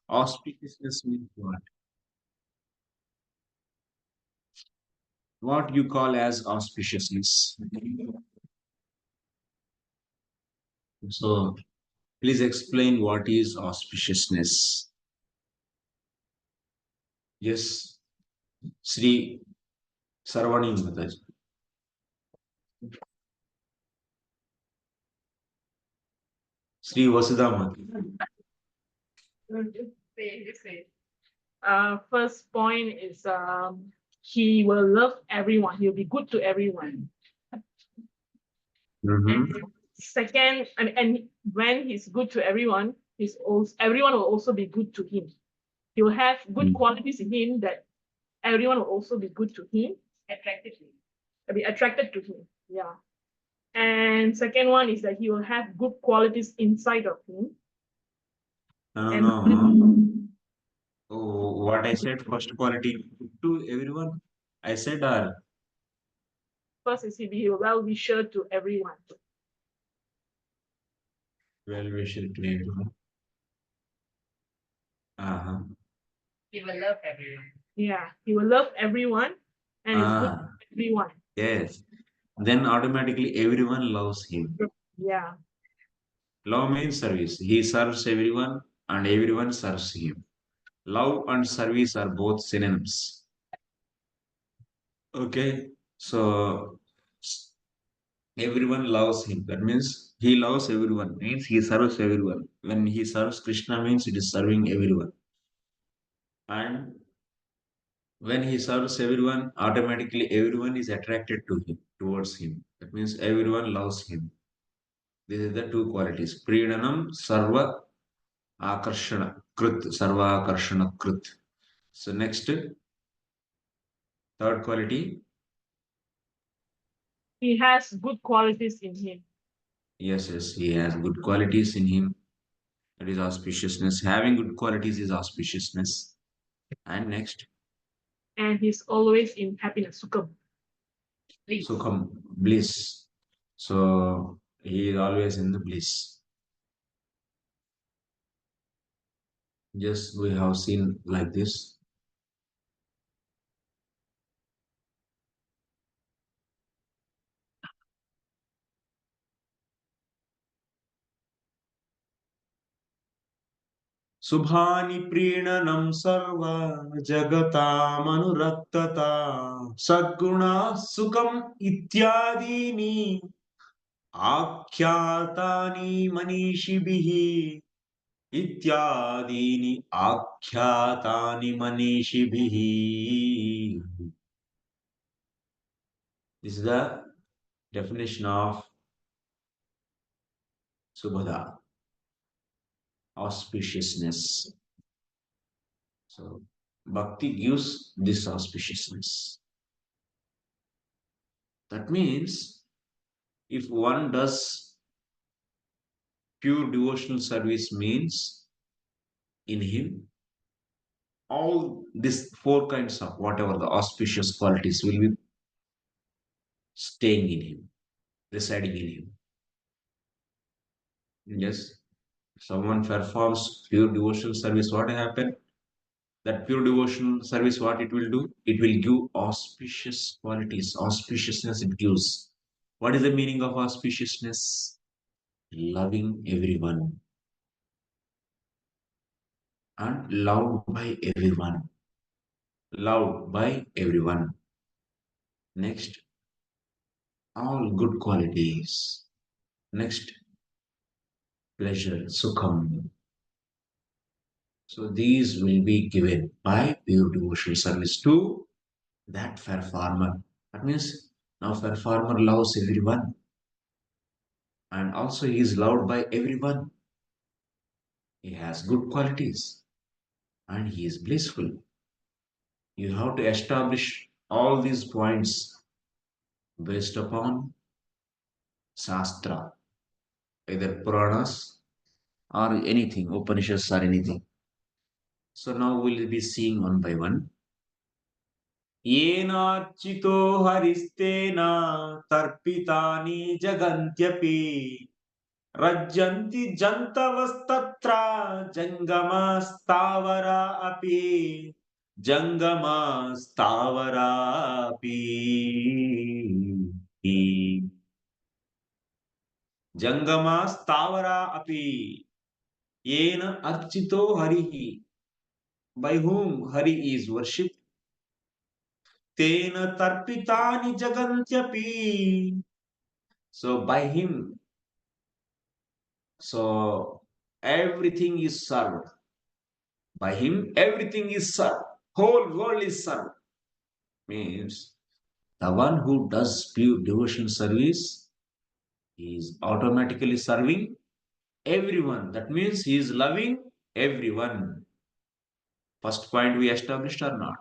Auspiciousness means what? What you call as auspiciousness? So please explain what is auspiciousness. Yes, Sri Sarvani Mataji. Sri Vasudha Mataji. Just say. First point is he will love everyone. He'll be good to everyone. And second, and when he's good to everyone, everyone will also be good to him. He will have good qualities in him that everyone will also be good to him, attracted to him. Be attracted to him. Yeah. And second one is that he will have good qualities inside of him. No, no, no. Oh, what I said, first quality to everyone. I said, First is he be well-wisher to everyone. well wisher to everyone. Uh-huh. He will love everyone. Yeah, he will love everyone and is good to everyone. Yes. Then automatically everyone loves him. Yeah. Love means service. He serves everyone and everyone serves him. Love and service are both synonyms. Okay. So everyone loves him. That means he loves everyone. Means he serves everyone. When he serves Krishna means it is serving everyone. And when he serves everyone, automatically everyone is attracted to him, towards him. That means everyone loves him. These are the two qualities. Pridanam sarva akarshana krut. Sarva akarshana krut. So next, third quality. He has good qualities in him. Yes, yes, he has good qualities in him. That is auspiciousness. Having good qualities is auspiciousness. And next, And he's always in happiness. Sukham. Please. sukham, bliss. So he is always in the bliss. Just we have seen like this. शुभानि प्रीणनं सर्व जगतामनुरक्तता सद्गुणा सुखम् इत्यादीनि आख्यातानि मनीषिभिः इत्यादीनि आख्यातानि मनीषिभिः. This is the definition of Subhada, auspiciousness. So, Bhakti gives this auspiciousness. That means if one does pure devotional service means in him all these four kinds of whatever the auspicious qualities will be staying in him, residing in him. Yes, someone performs pure devotional service, what happen? That pure devotional service, what it will do? It will give auspicious qualities, auspiciousness it gives. What is the meaning of auspiciousness? Loving everyone and loved by everyone. Loved by everyone. Next, all good qualities. Next, pleasure, sukham. So these will be given by pure devotional service to that fair farmer. That means now fair farmer loves everyone and also he is loved by everyone. He has good qualities and he is blissful. You have to establish all these points based upon Shastra, either Puranas or anything, Upanishads or anything. So now we'll be seeing one by one. येनार्चितो हरिस्तेन तर्पितानि जगन्त्यपि Rajyanti jantavastatra jangama stavara api jangama stavara api jangama stavara api yena archito harihi, by whom Hari is worshipped, tena tarpitani jagantyapi, so by him, so everything is served. By him, everything is served. Whole world is served. Means the one who does pure devotion service is automatically serving everyone. That means he is loving everyone. First point we established or not?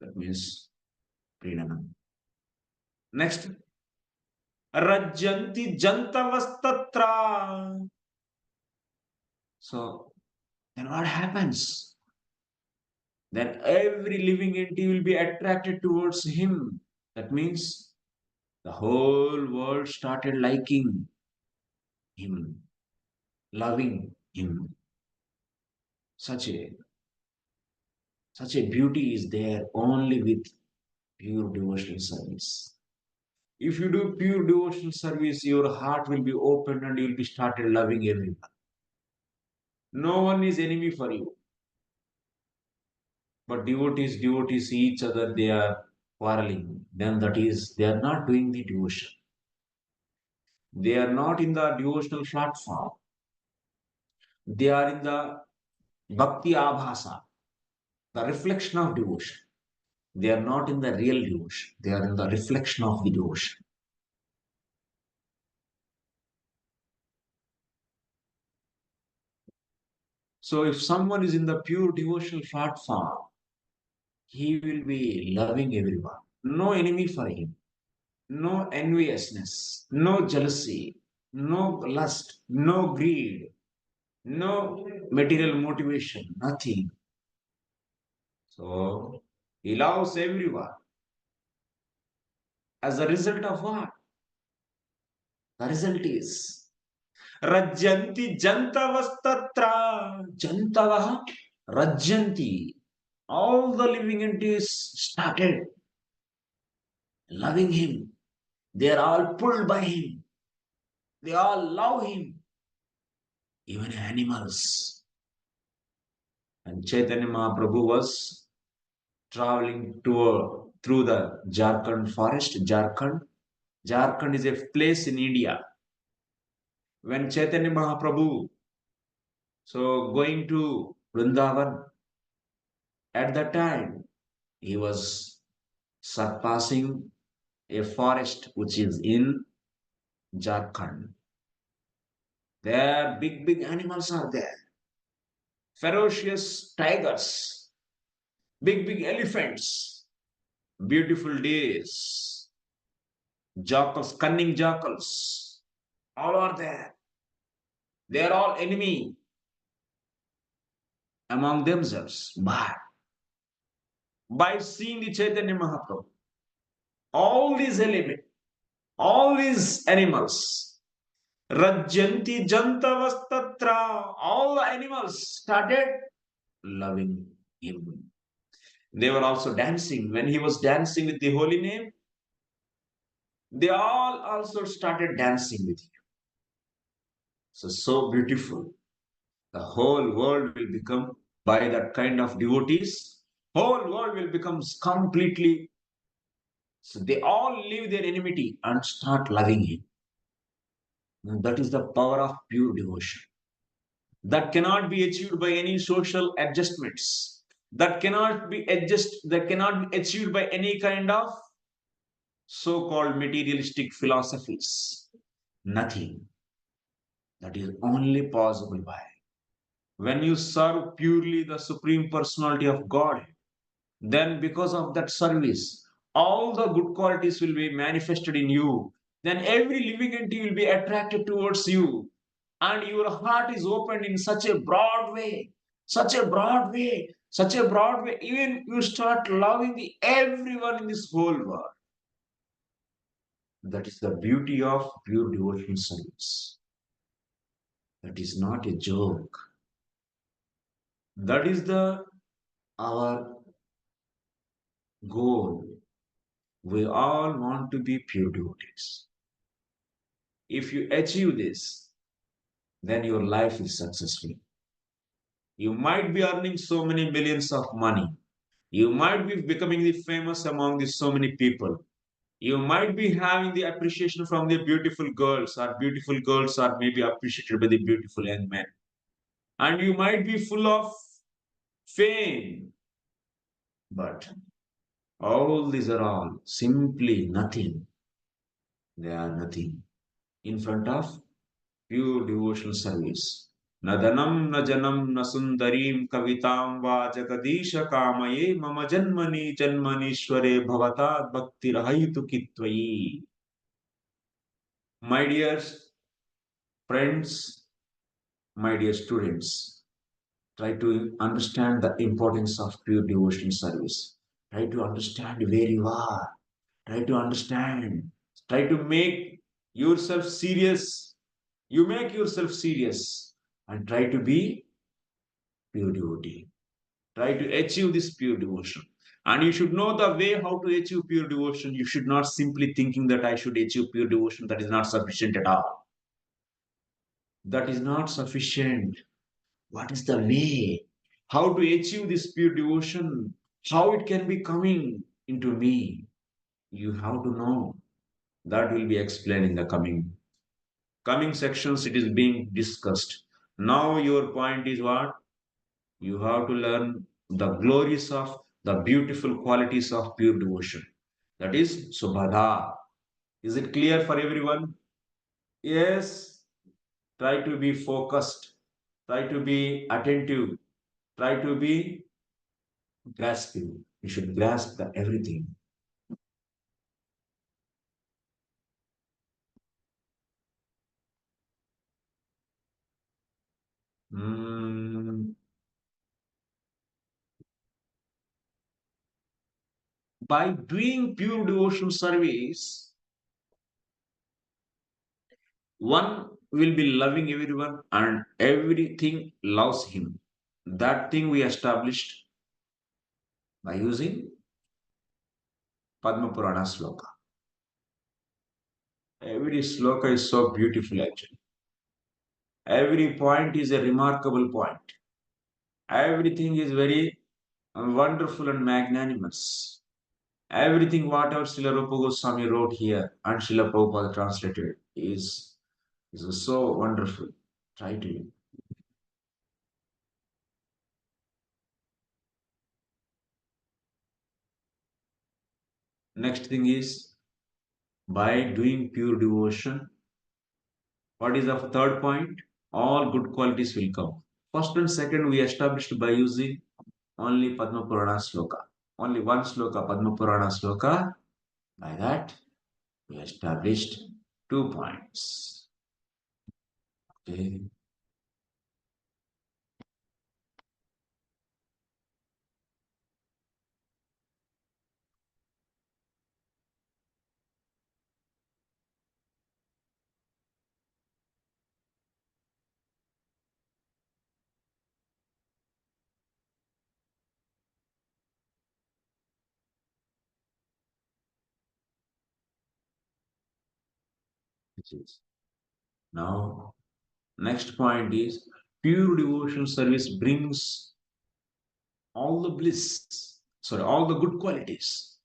That means Prenanam. Next, Rajyanti Jantavastatra. So then what happens? Then every living entity will be attracted towards him. That means the whole world started liking him, loving him. Such a such a beauty is there only with pure devotional service. If you do pure devotional service, your heart will be open and you will be started loving everyone. No one is enemy for you. But devotees see each other, they are quarreling. Then that is, they are not doing the devotion. They are not in the devotional platform. They are in the Bhakti Abhasa, the reflection of devotion. They are not in the real devotion. They are in the reflection of the devotion. So if someone is in the pure devotional platform, he will be loving everyone. No enemy for him. No enviousness. No jealousy. No lust. No greed. No material motivation. Nothing. So he loves everyone. As a result of what? The result is Rajyanti Jantavastatra. Jantavaha Rajyanti. All the living entities started loving him. They are all pulled by him. They all love him. Even animals. And Chaitanya Mahaprabhu was traveling through the Jharkhand forest. Jharkhand is a place in India. When Chaitanya Mahaprabhu so going to Vrindavan, at that time he was surpassing a forest which is in Jharkhand. There big animals are there. Ferocious tigers, big elephants, beautiful days, jackals, cunning jackals, all are there. They are all enemy among themselves. But by seeing the Chaitanya Mahaprabhu, all these elements, all these animals, Rajyanti Jantavastatra, all the animals started loving him. They were also dancing. When he was dancing with the holy name, they all also started dancing with him. So beautiful. The whole world will become, by that kind of devotees, whole world will become completely, so they all leave their enmity and start loving him. And that is the power of pure devotion. That cannot be achieved by any social adjustments. That cannot be achieved by any kind of so-called materialistic philosophies. Nothing. That is only possible by when you serve purely the Supreme Personality of God, then because of that service, all the good qualities will be manifested in you. Then every living entity will be attracted towards you, and your heart is opened in such a broad way, such a broad way, such a broad way. Even you start loving everyone in this whole world. That is the beauty of pure devotional service. That is not a joke. That is the our goal. We all want to be pure devotees. If you achieve this, then your life is successful. You might be earning so many millions of money. You might be becoming the famous among the so many people. You might be having the appreciation from the beautiful girls are maybe appreciated by the beautiful young men. And you might be full of fame. But all these are all simply nothing. They are nothing in front of pure devotional service. न धनं न जनं न सुन्दरीं कवितां वा जगदीश कामये मम जन्मनि जन्मनीश्वरे भवतात् भक्तिरहैतुकी त्वयि. My dear friends, my dear students, try to understand the importance of pure devotional service. Try to understand where you are. Try to understand. Try to make yourself serious. You make yourself serious and try to be pure devotee. Try to achieve this pure devotion. And you should know the way how to achieve pure devotion. You should not simply thinking that I should achieve pure devotion. That is not sufficient at all. That is not sufficient. What is the way? How to achieve this pure devotion? How it can be coming into me? You have to know. That will be explained in the coming sections. It is being discussed. Now your point is what? You have to learn the glories of the beautiful qualities of pure devotion. That is Subhada. Is it clear for everyone? Yes. Try to be focused. Try to be attentive. Try to be grasping. You should grasp the everything. Mm, by doing pure devotional service, one will be loving everyone and everything loves him. That thing we established by using Padma Purana sloka. Every sloka is so beautiful actually. Every point is a remarkable point. Everything is very wonderful and magnanimous. Everything whatever Srila Rupa Goswami wrote here and Srila Prabhupada translated is so wonderful. Try to. Next thing is by doing pure devotion. What is the third point? All good qualities will come. First and second we established by using only Padma Purana sloka. Only one sloka, Padma Purana sloka. By that, we established 2 points. Okay. Which is now next point is pure devotional service brings all the bliss. Sorry, all the good qualities.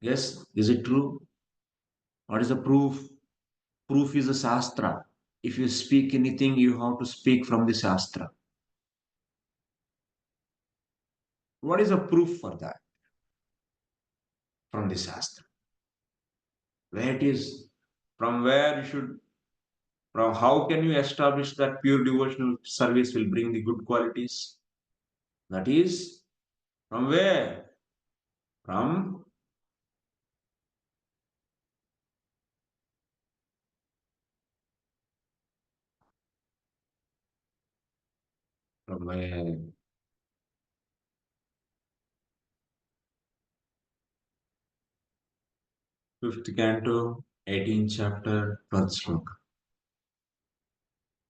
Yes, is it true? What is the proof? Proof is a Shastra. If you speak anything, you have to speak from the Shastra. What is the proof for that? From the Shastra. Where it is, from where you should, from how can you establish that pure devotional service will bring the good qualities? That is, from where? From where? Fifth canto, 18th chapter, 12th sloka.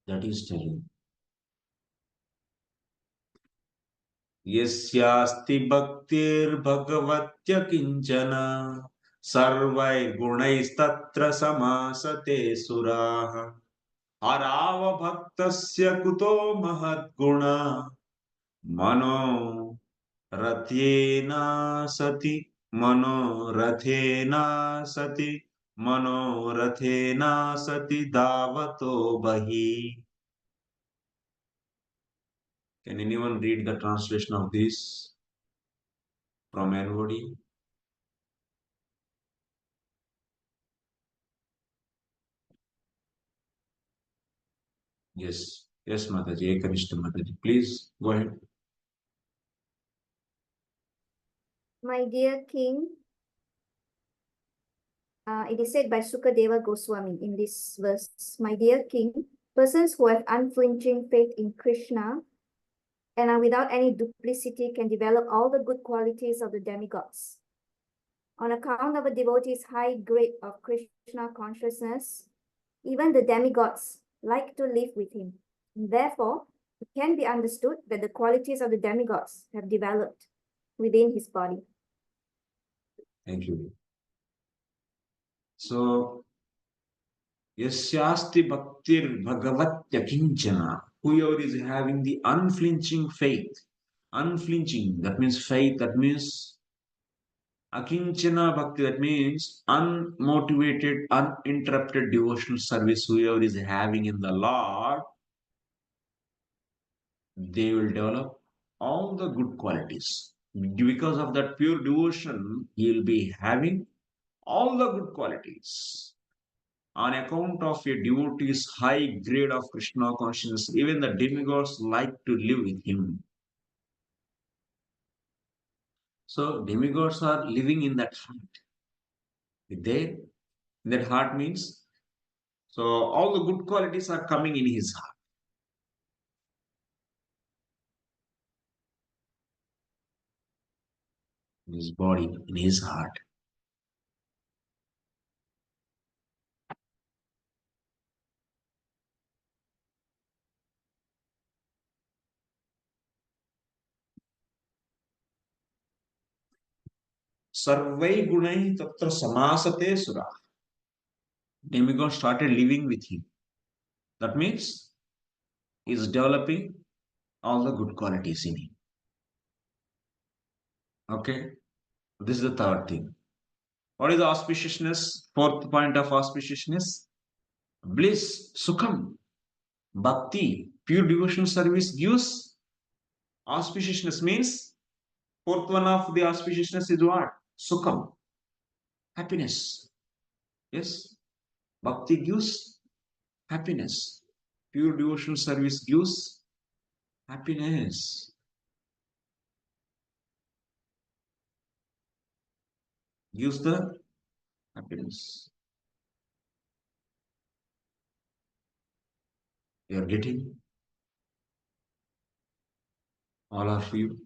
That is telling. यस्यास्ति भक्तिर्भगवत्य किंचन सर्वैर्गुणैस्तत्र समासते सुराः हरावभक्तस्य कुतो महद्गुण मनो रथेन सति मनोरथेन सति मनोरथेन सति धावतो बहि. Can anyone read the translation of this from anybody? Yes. Yes, Mataji. Ekanishta Mataji. Please go ahead. My dear king, it is said by Sukadeva Goswami in this verse, my dear king, persons who have unflinching faith in Krishna and are without any duplicity can develop all the good qualities of the demigods. On account of a devotee's high grade of Krishna consciousness, even the demigods like to live with him. And therefore, it can be understood that the qualities of the demigods have developed within his body. Thank you. So, Yasyasti Bhaktir Bhagavatya Kinchana, whoever is having the unflinching faith, unflinching, that means faith, that means Akinchana Bhakti, that means unmotivated, uninterrupted devotional service, whoever is having in the Lord, they will develop all the good qualities. Because of that pure devotion, he will be having all the good qualities. On account of a devotee's high grade of Krishna consciousness, even the demigods like to live with him. So demigods are living in that heart. There, that heart means, so all the good qualities are coming in his heart. In his body, in his heart. Sarvai gunai tatra samasate sura. Demigod started living with him. That means he is developing all the good qualities in him. Okay? This is the third thing. What is auspiciousness? Fourth point of auspiciousness. Bliss, sukham, bhakti, pure devotional service gives auspiciousness means fourth one of the auspiciousness is what? Sukham, happiness. Yes, bhakti gives happiness. Pure devotional service gives happiness. Gives the happiness. You are getting all of you.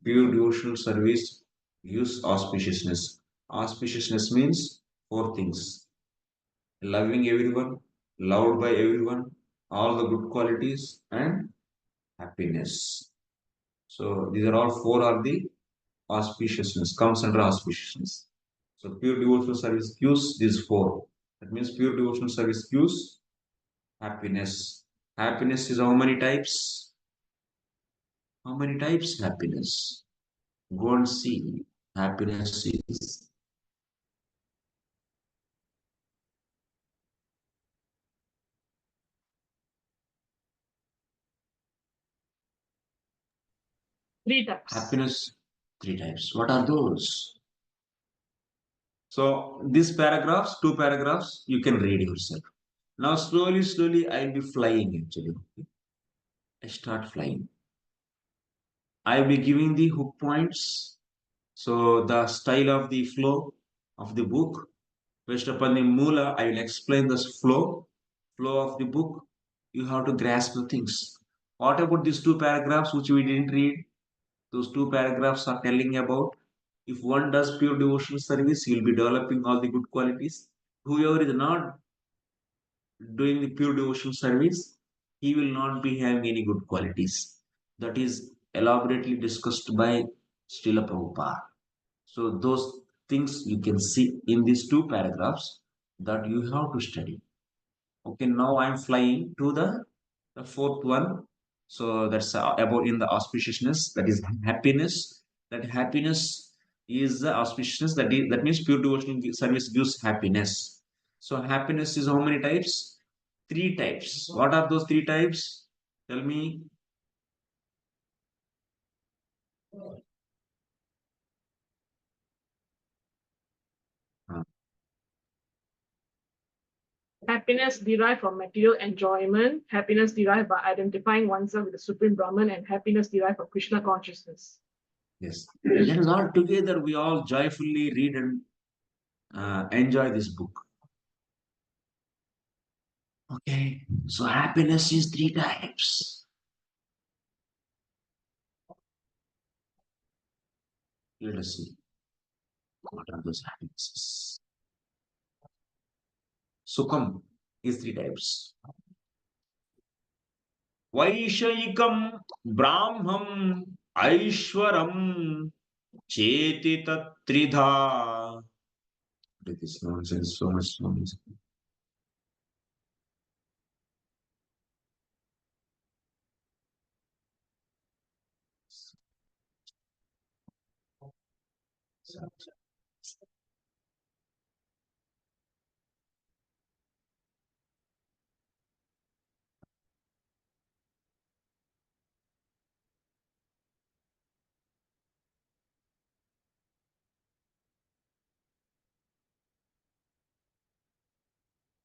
Pure devotional service gives auspiciousness. Auspiciousness means four things: loving everyone, loved by everyone, all the good qualities, and happiness. So these are all four are the auspiciousness, comes under auspiciousness. So pure devotional service gives these four. That means pure devotional service gives happiness. Happiness is how many types? How many types happiness? Go and see. Happiness is 3 types. happiness, three types. What are those? So these paragraphs, two paragraphs, you can read yourself. Now slowly, slowly, I'll be flying actually. I start flying. I'll be giving the hook points. So the style of the flow of the book, based upon the mula, I will explain this flow of the book. You have to grasp the things. What about these two paragraphs which we didn't read? Those two paragraphs are telling about if one does pure devotional service, he will be developing all the good qualities. Whoever is not doing the pure devotional service, he will not be having any good qualities. That is elaborately discussed by Srila Prabhupada. So those things you can see in these two paragraphs that you have to study. Okay, now I'm flying to the fourth one. So that's about in the auspiciousness, that is happiness. That happiness is the auspiciousness, that means pure devotional service gives happiness. So happiness is how many types? Three types. What are those three types? Tell me. Uh, Happiness derived from material enjoyment, happiness derived by identifying oneself with the Supreme Brahman, and happiness derived from Krishna consciousness. Yes. Let us all together, we all joyfully read and enjoy this book. Okay. So happiness is three types. Let us see. What are those happinesses? Sukham is three types. Vaishayikam, Brahmam, Aishwaram, Cheti Tridha. It is nonsense, so much nonsense.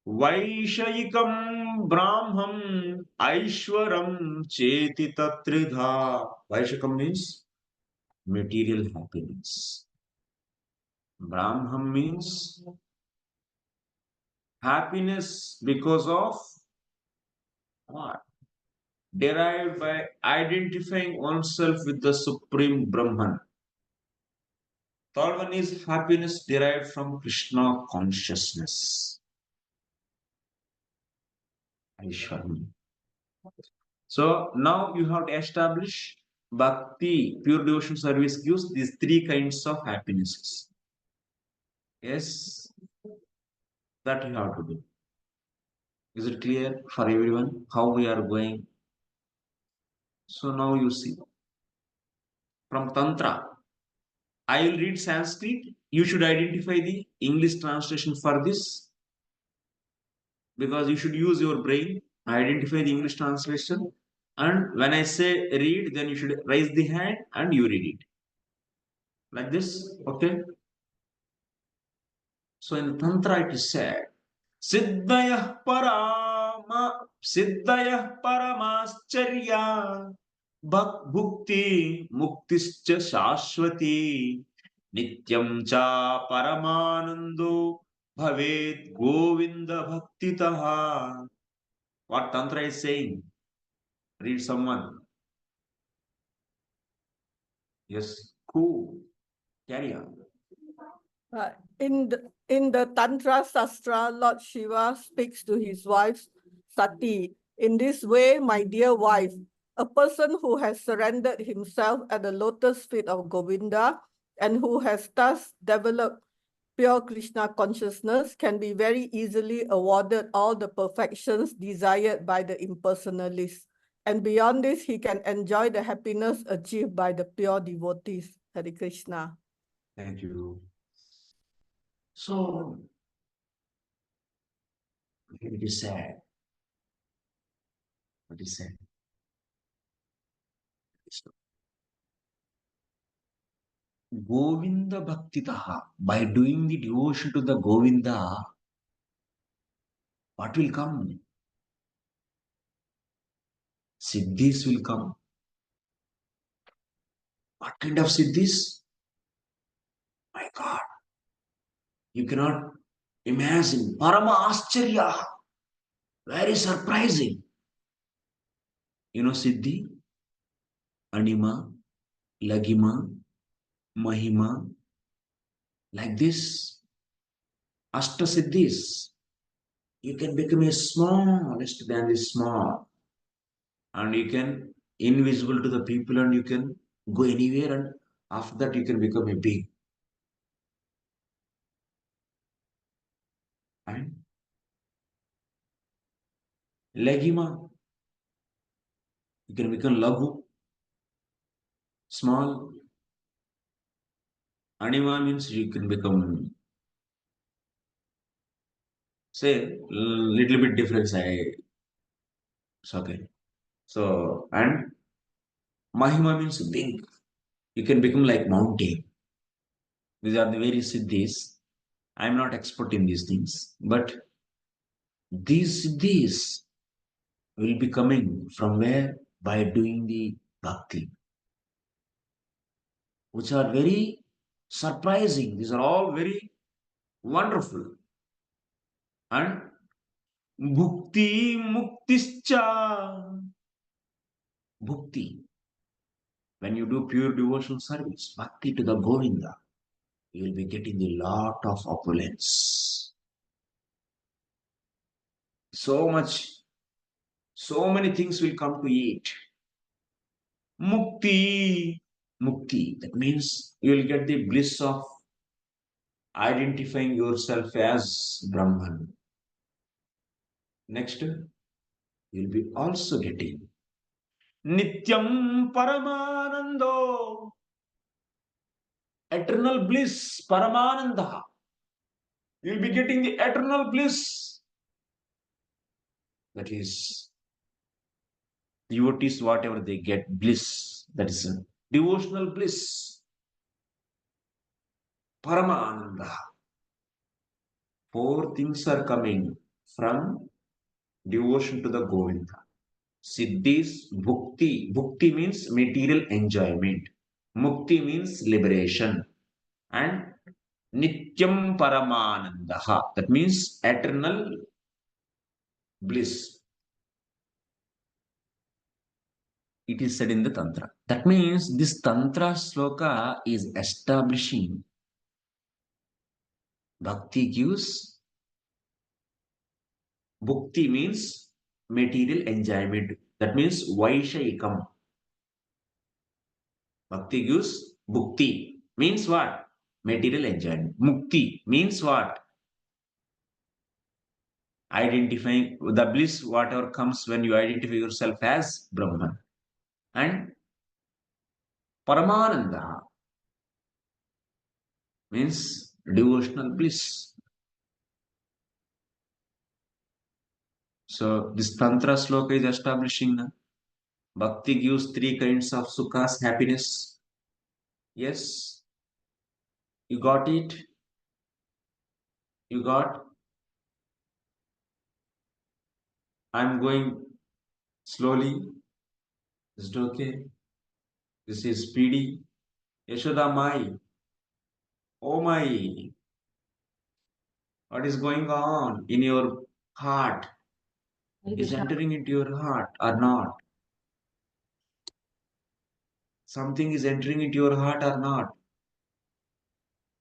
Vaishayikam, Brahmam, Aishwaram, Cheti Tridha. Vaishakam means material happiness. Brahmam means happiness because of what? Derived by identifying oneself with the Supreme Brahman. Third one is happiness derived from Krishna consciousness. Aishwarya. So now you have to establish Bhakti, pure devotion service gives these three kinds of happinesses. Yes, that you have to do. Is it clear for everyone how we are going? So now you see from Tantra. I will read Sanskrit. You should identify the English translation for this because you should use your brain, identify the English translation. And when I say read, then you should raise the hand and you read it. Like this, okay? So in Tantra it is said, Siddhayah Paramascharya Bhukti Muktischa Shashwati Nityam Cha Paramanando Bhaved Govinda Bhaktitaha. What Tantra is saying? Read someone. Yes, cool. Carry on. In the Tantra Shastra, Lord Shiva speaks to his wife Sati. In this way, my dear wife, a person who has surrendered himself at the lotus feet of Govinda and who has thus developed pure Krishna consciousness can be very easily awarded all the perfections desired by the impersonalists. And beyond this, he can enjoy the happiness achieved by the pure devotees. Hare Krishna. Thank you. So, it is sad. It is sad. Govinda Bhaktitaha. By doing the devotion to the Govinda, what will come? Siddhis will come. What kind of siddhis? My God. You cannot imagine. Parama Ascharya. Very surprising. You know Siddhi, Anima, Lagima, Mahima. Like this. Ashta Siddhis. you can become a smallest than the small, and you can invisible to the people, and you can go anywhere, and after that you can become a big. And legima, you can become lagu, small. Anima means you can become, say, little bit difference. It's okay. So, and Mahima means big. You can become like mountain. These are the various siddhis. I'm not expert in these things, but these siddhis will be coming from where? By doing the bhakti, which are very surprising. These are all very wonderful. And bhukti muktischa. Bhukti. When you do pure devotional service, bhakti to the Govinda, you will be getting a lot of opulence. So much, so many things will come to it. Mukti. Mukti. That means you will get the bliss of identifying yourself as Brahman. Next, you'll be also getting Nityam Paramanando. Eternal bliss, Paramananda. You'll be getting the eternal bliss. That is, devotees, whatever they get, bliss. That is a devotional bliss. Paramananda. Four things are coming from devotion to the Govinda. Siddhis, bhukti. Bhukti means material enjoyment. Mukti means liberation. And Nityam Paramanandaha. That means eternal bliss. It is said in the Tantra. That means this Tantra sloka is establishing Bhakti gives. Bhukti means material enjoyment. That means Vaishayikam. Bhakti gives Bhukti. Means what? Material enjoyment. Mukti means what? Identifying the bliss, whatever comes when you identify yourself as Brahman. And Paramananda means devotional bliss. So this Tantra sloka is establishing Bhakti gives three kinds of sukhas, happiness. Yes, you got it. You got. I'm going slowly. Is it okay? This is speedy. Yashoda Mai. Oh my. What is going on in your heart? Is entering into your heart or not? Something is entering into your heart or not?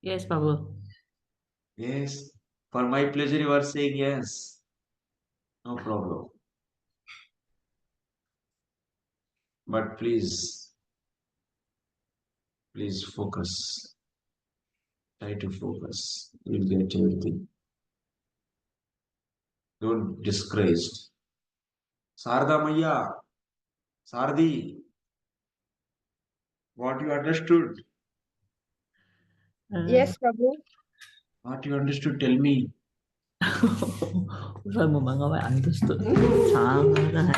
Yes, Prabhu. Yes. For my pleasure, you are saying yes. No problem. But please focus. Try to focus. You'll get everything. Don't discouraged. Sarda Maya, Sardi, what you understood? Yes, Prabhu. What you understood? Tell me. Rồi mà bạn có phải understood. Sarada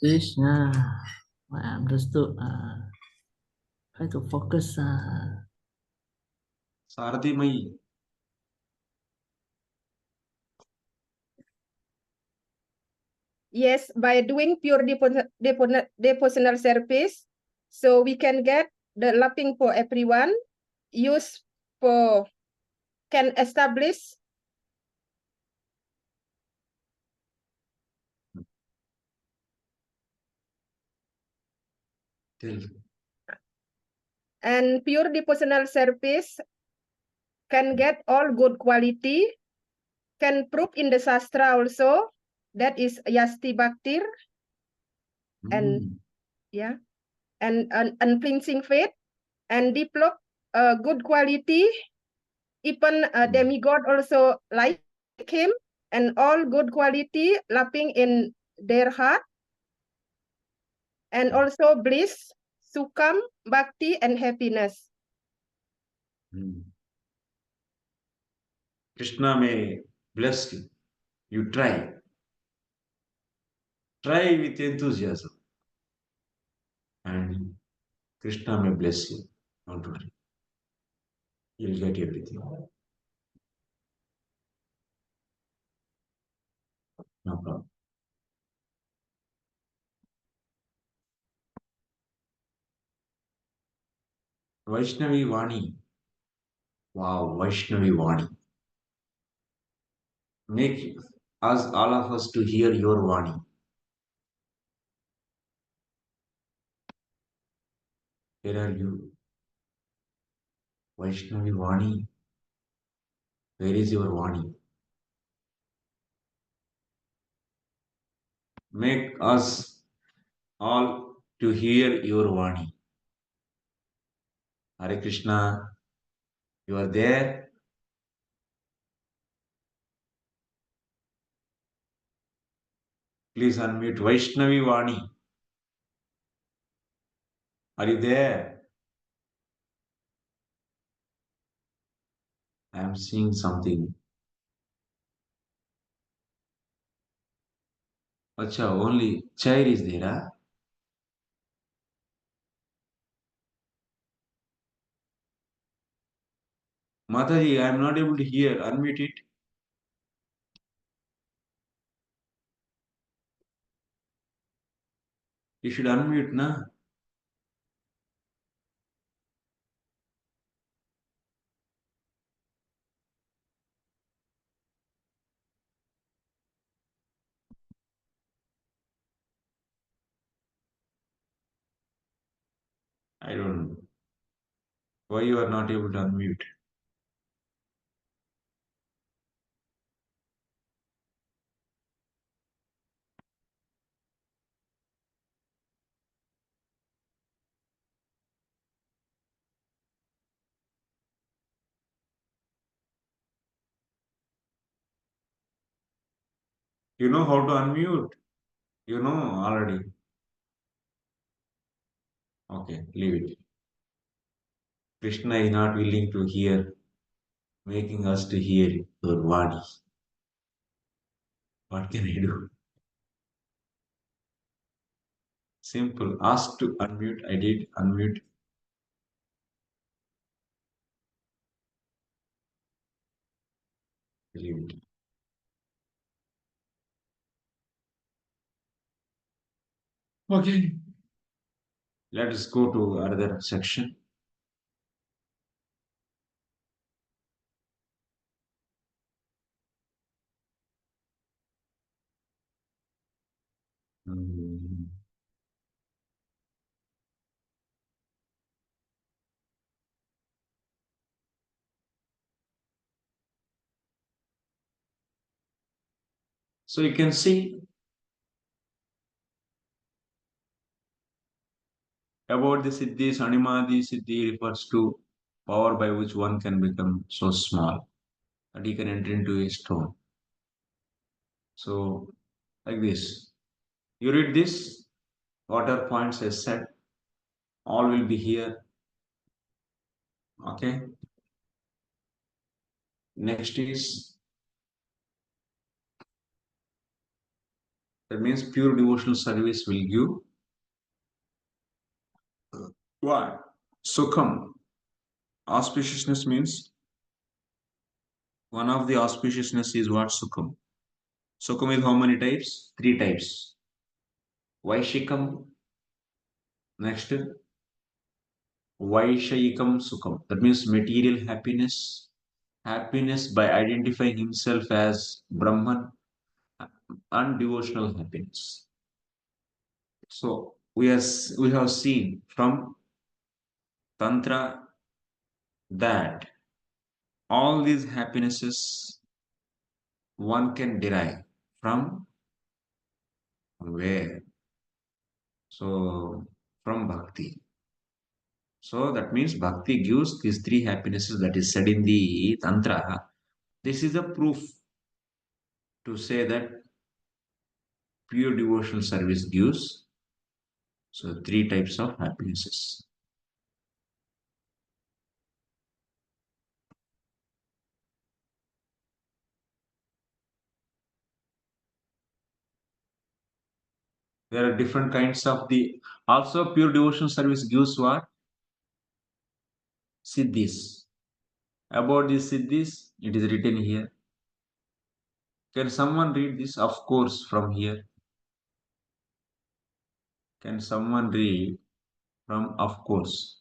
Krishna. I understood. Try to focus. Sardi Mai. Yes, by doing pure devotional service, so we can get the loving for everyone, use for, can establish. Tell. And pure devotional service can get all good quality, can prove in the Shastra also. That is Yasti Bhaktir and yeah, and unflinching faith and develop good quality. Even demigod also like him, and all good quality lapping in their heart, and also bliss, sukam, bhakti, and happiness. Krishna may bless you. You try. Try with enthusiasm. And Krishna may bless you. Don't worry. You'll get everything. No problem. Vaishnavi Vani. Wow, Vaishnavi Vani. Make us, all of us, to hear your Vani. Where are you? Vaishnavi Vani. Where is your Vani? Make us all to hear your Vani. Hare Krishna, you are there? Please unmute Vaishnavi Vani. Are you there? I am seeing something. Acha, only chair is there, huh? Mataji, I am not able to hear. Unmute it. You should unmute, na? I don't know. Why you are not able to unmute? You know how to unmute? You know already. Okay, leave it. Krishna is not willing to hear, making us to hear your Vani. What can I do? Simple. Ask to unmute. I did unmute. Leave it. Okay. Let us go to another section. So you can see about the Siddhis, Animadi Siddhi refers to power by which one can become so small that he can enter into a stone. So, like this. You read this, what are points I said, all will be here. Okay. Next is, that means pure devotional service will give what? Sukham. Auspiciousness means one of the auspiciousness is what? Sukham. Sukham is how many types? 3 types. Vaishikam, next Vaishayikam Sukham. That means material happiness. Happiness by identifying himself as Brahman, and devotional happiness. So we have seen from Tantra that all these happinesses one can derive from where? So, from Bhakti. So that means Bhakti gives these three happinesses that is said in the Tantra. This is a proof to say that pure devotional service gives so three types of happinesses. There are different kinds of the also pure devotional service gives what? Siddhis. About these siddhis, it is written here. Can someone read this? Of course, from here. Can someone read from of course?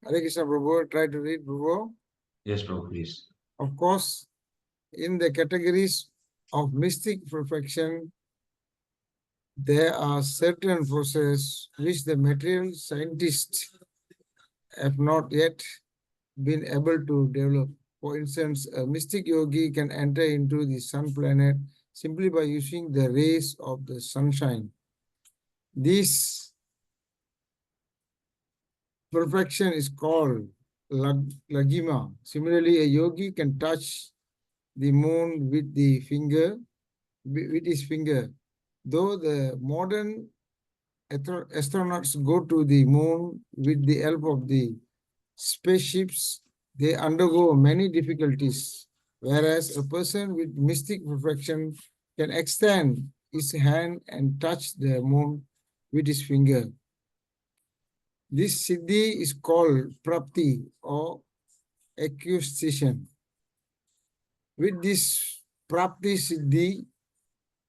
Hare Krishna Prabhu, try to read Prabhu. Yes, Prabhu, please. Of course, in the categories of mystic perfection, there are certain processes which the material scientists have not yet been able to develop. For instance, a mystic yogi can enter into the sun planet simply by using the rays of the sunshine. This perfection is called lagima. Similarly, a yogi can touch the moon with the finger, with his finger. Though the modern astronauts go to the moon with the help of the spaceships, they undergo many difficulties, whereas a person with mystic perfection can extend his hand and touch the moon with his finger. This siddhi is called prapti or acquisition. With this prapti siddhi,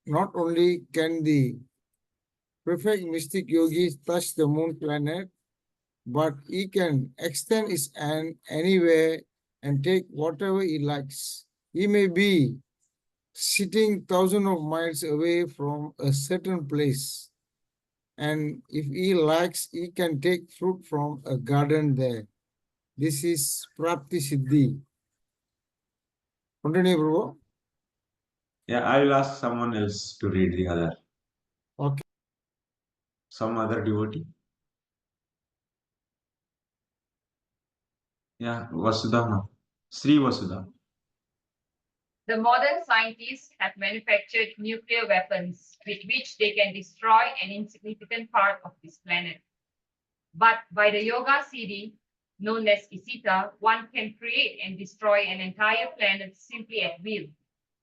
not only can the perfect mystic yogi touch the moon planet, but he can extend his hand anywhere and take whatever he likes. He may be sitting thousands of miles away from a certain place, and if he likes, he can take fruit from a garden there. This is Prapti Siddhi. Continue, Prabhu. Yeah, I will ask someone else to read the other. Okay. Some other devotee. Yeah, Vasudha. Sri Vasudha. The modern scientists have manufactured nuclear weapons with which they can destroy an insignificant part of this planet. But by the yoga siddhi, known as Isita, one can create and destroy an entire planet simply at will.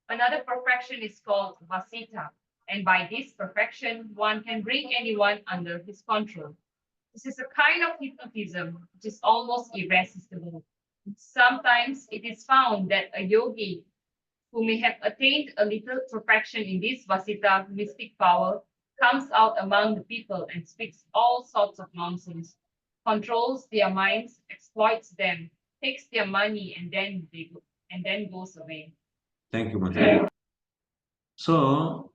Another perfection is called Vasita, and by this perfection, one can bring anyone under his control. This is a kind of hypnotism which is almost irresistible. Sometimes it is found that a yogi who may have attained a little perfection in this Vasita mystic power comes out among the people and speaks all sorts of nonsense, controls their minds, exploits them, takes their money, and then goes away. Thank you, Mataji. So,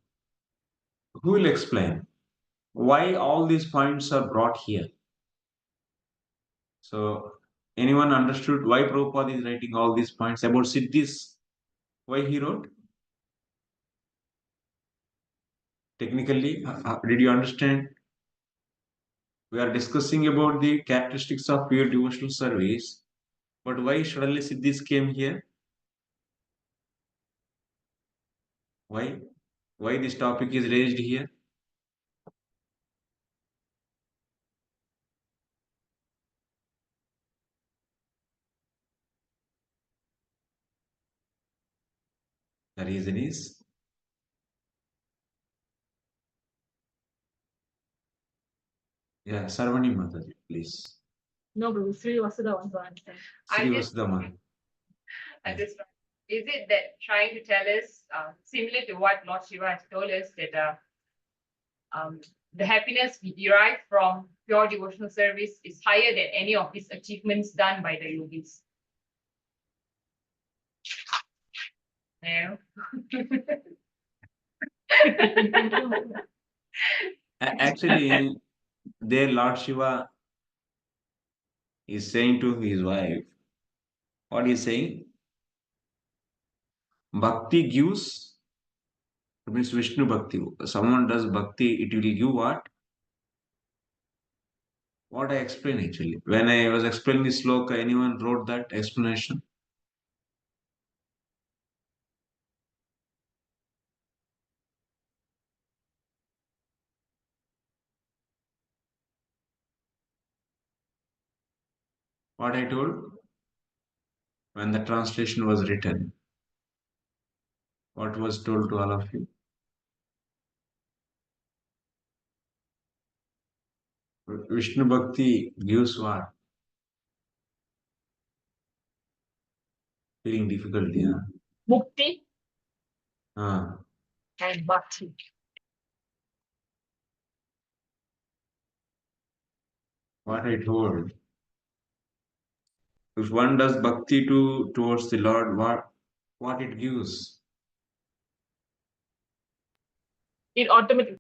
who will explain why all these points are brought here? So, anyone understood why Prabhupada is writing all these points about siddhis? Why he wrote? Technically, did you understand? We are discussing about the characteristics of pure devotional service, but why suddenly siddhis came here? Why? Why this topic is raised here? The reason is yeah, Sarvani Mataji, please. No, but Sri Vasudha wants to understand. Sri Vasudha. I just, is it that trying to tell us, similar to what Lord Shiva has told us, that the happiness we derive from pure devotional service is higher than any of these achievements done by the yogis? No. Actually, there Lord Shiva is saying to his wife, what is saying? Bhakti gives, it means Vishnu Bhakti. Someone does Bhakti, it will give what? What I explained actually. When I was explaining this sloka, anyone wrote that explanation? What I told when the translation was written, what was told to all of you? Vishnu Bhakti gives what? Feeling difficulty, huh? Mukti Ah, and Bhakti. what I told. If one does bhakti towards the Lord, what it gives? It automatically.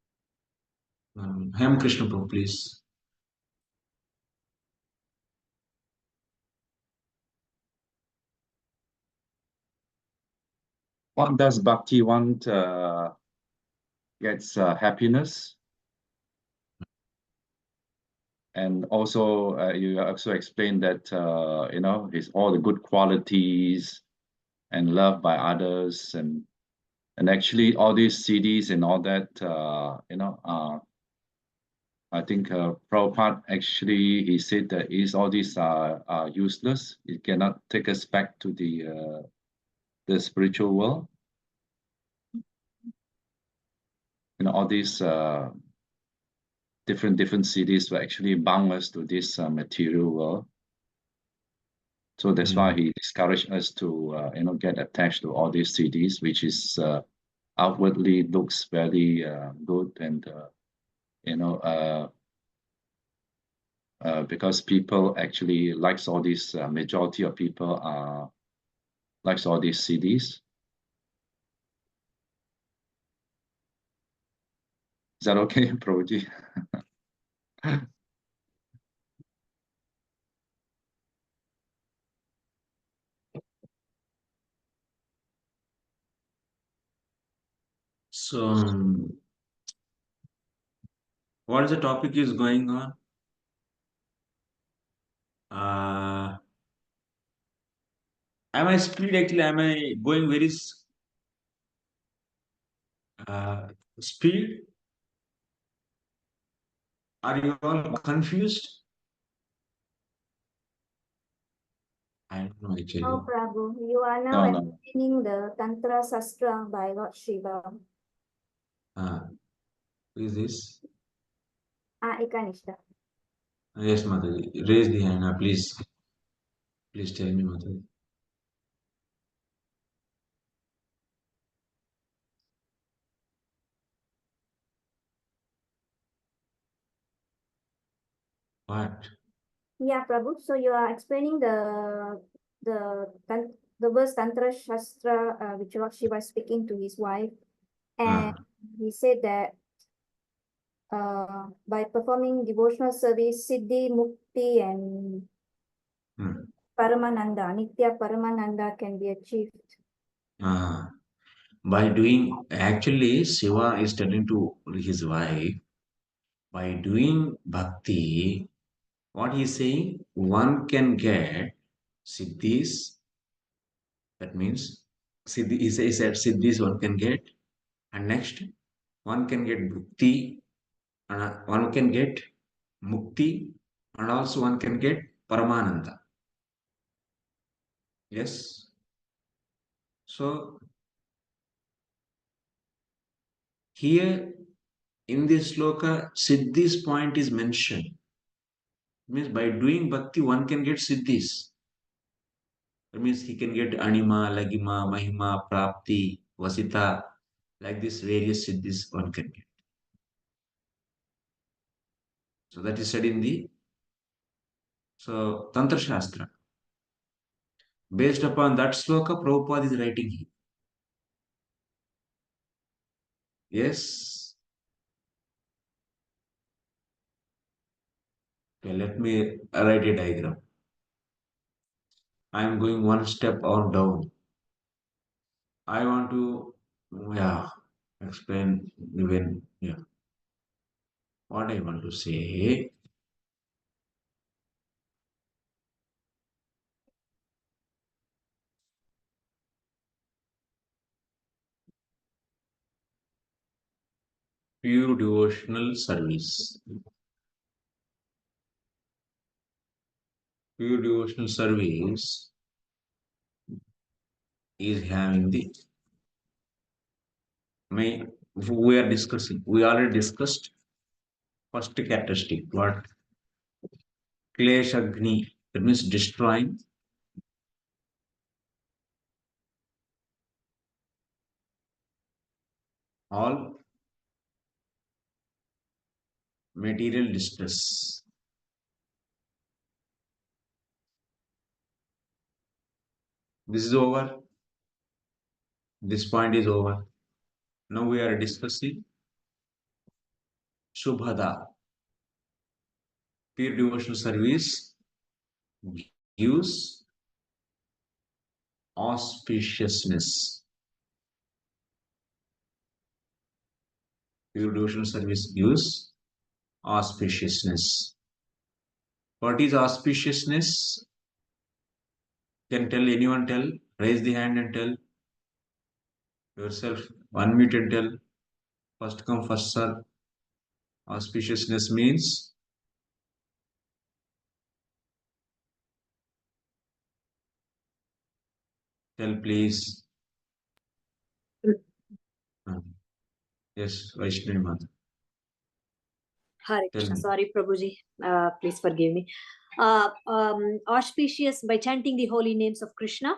Ham Krishna Prabhu, please. What does Bhakti want? Gets happiness. And also, you also explained that, it's all the good qualities and love by others. And actually, all these CDs and all that, I think Prabhupada actually, he said that all these are useless. It cannot take us back to the spiritual world. All these different cities will actually bound us to this material world. So that's why he discouraged us to, get attached to all these cities, which is outwardly looks very good, and because people actually likes all these, majority of people likes all these cities. Is that okay, Prabhuji? So, what is the topic is going on? Am I speed actually? Am I going very speed? Are you all confused? I don't know actually. Oh, Prabhu, you are now No. explaining the Tantra Shastra by Lord Shiva. Who is this? Ekanishta. Yes, Mataji. Raise the hand, please. Please tell me, Mataji. What? Yeah, Prabhu. So you are explaining the verse Tantra Shastra, which Lord Shiva is speaking to his wife, and he said that by performing devotional service, Siddhi, Mukti, and Paramananda, Nitya Paramananda can be achieved. By doing, actually, Shiva is telling to his wife, by doing bhakti, what he's saying, one can get siddhis. That means, siddhi, he said siddhis one can get, and next, one can get bhukti, and one can get mukti, and also one can get paramananda. Yes. So here in this sloka, siddhis point is mentioned. It means by doing bhakti, one can get siddhis. That means he can get anima, lagima, mahima, prapti, vasita, like this various siddhis one can get. So that is said in the Tantra Shastra. Based upon that sloka, Prabhupada is writing here. Yes. Okay, let me write a diagram. I am going one step on down. I want to, explain even, what I want to say. Pure devotional service. Pure devotional service is having the we already discussed first characteristic. What? Kleshagni. That means destroying all material distress. This is over. This point is over. Now we are discussing Shubhada. Pure devotional service gives auspiciousness. Pure devotional service gives auspiciousness. What is auspiciousness? Can tell anyone tell? Raise the hand and tell yourself. Unmute and tell. First come, first serve. Auspiciousness means tell please. Yes, Vaishnavi Mata. Hare Tell Krishna. me. Sorry, Prabhuji. Please forgive me. Auspicious by chanting the holy names of Krishna.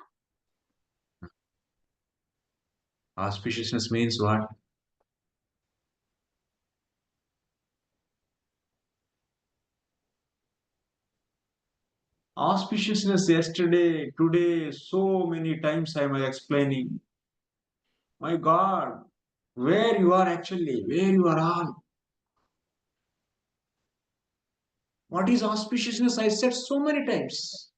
Auspiciousness means what? Auspiciousness yesterday, today, so many times I am explaining. My God, where you are actually, where you are all. What is auspiciousness? I said so many times.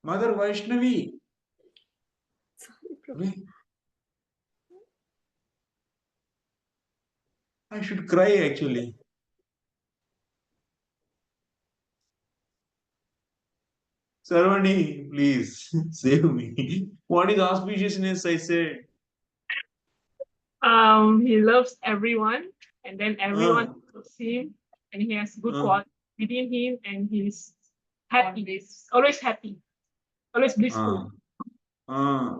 Mother Vaishnavi. I should cry actually. Sarvani, please save me. What is auspiciousness? I said. He loves everyone, and then everyone Uh, loves him, and he has good uh, quality within him, and he's happy, always happy, always blissful. uh.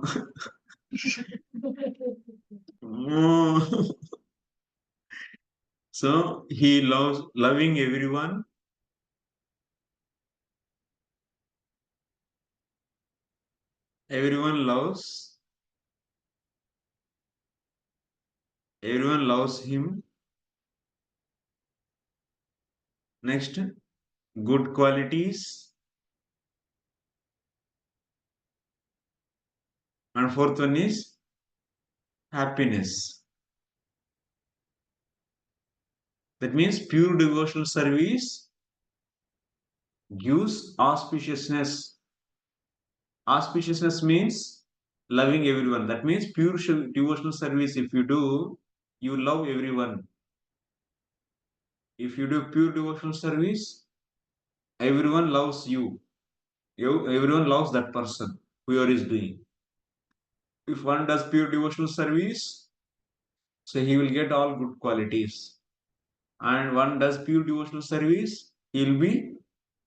So he loves loving everyone. Everyone loves. Everyone loves him. Next, good qualities. And fourth one is happiness. That means pure devotional service gives auspiciousness. Auspiciousness means loving everyone. That means pure devotional service. If you do, you love everyone. If you do pure devotional service, everyone loves you. Everyone loves that person whoever is doing. If one does pure devotional service, so he will get all good qualities. And one does pure devotional service, he will be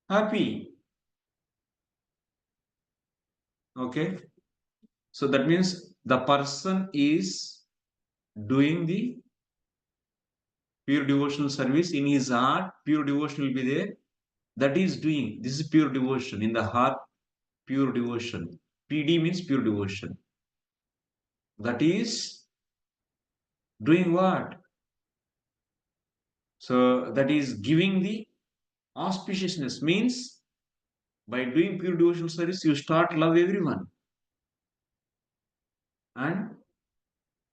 happy. Okay. So that means the person is doing the pure devotional service in his heart. Pure devotion will be there. That is doing. This is pure devotion in the heart. Pure devotion. PD means pure devotion. That is doing what? So that is giving the auspiciousness. Means by doing pure devotional service, you start love everyone. And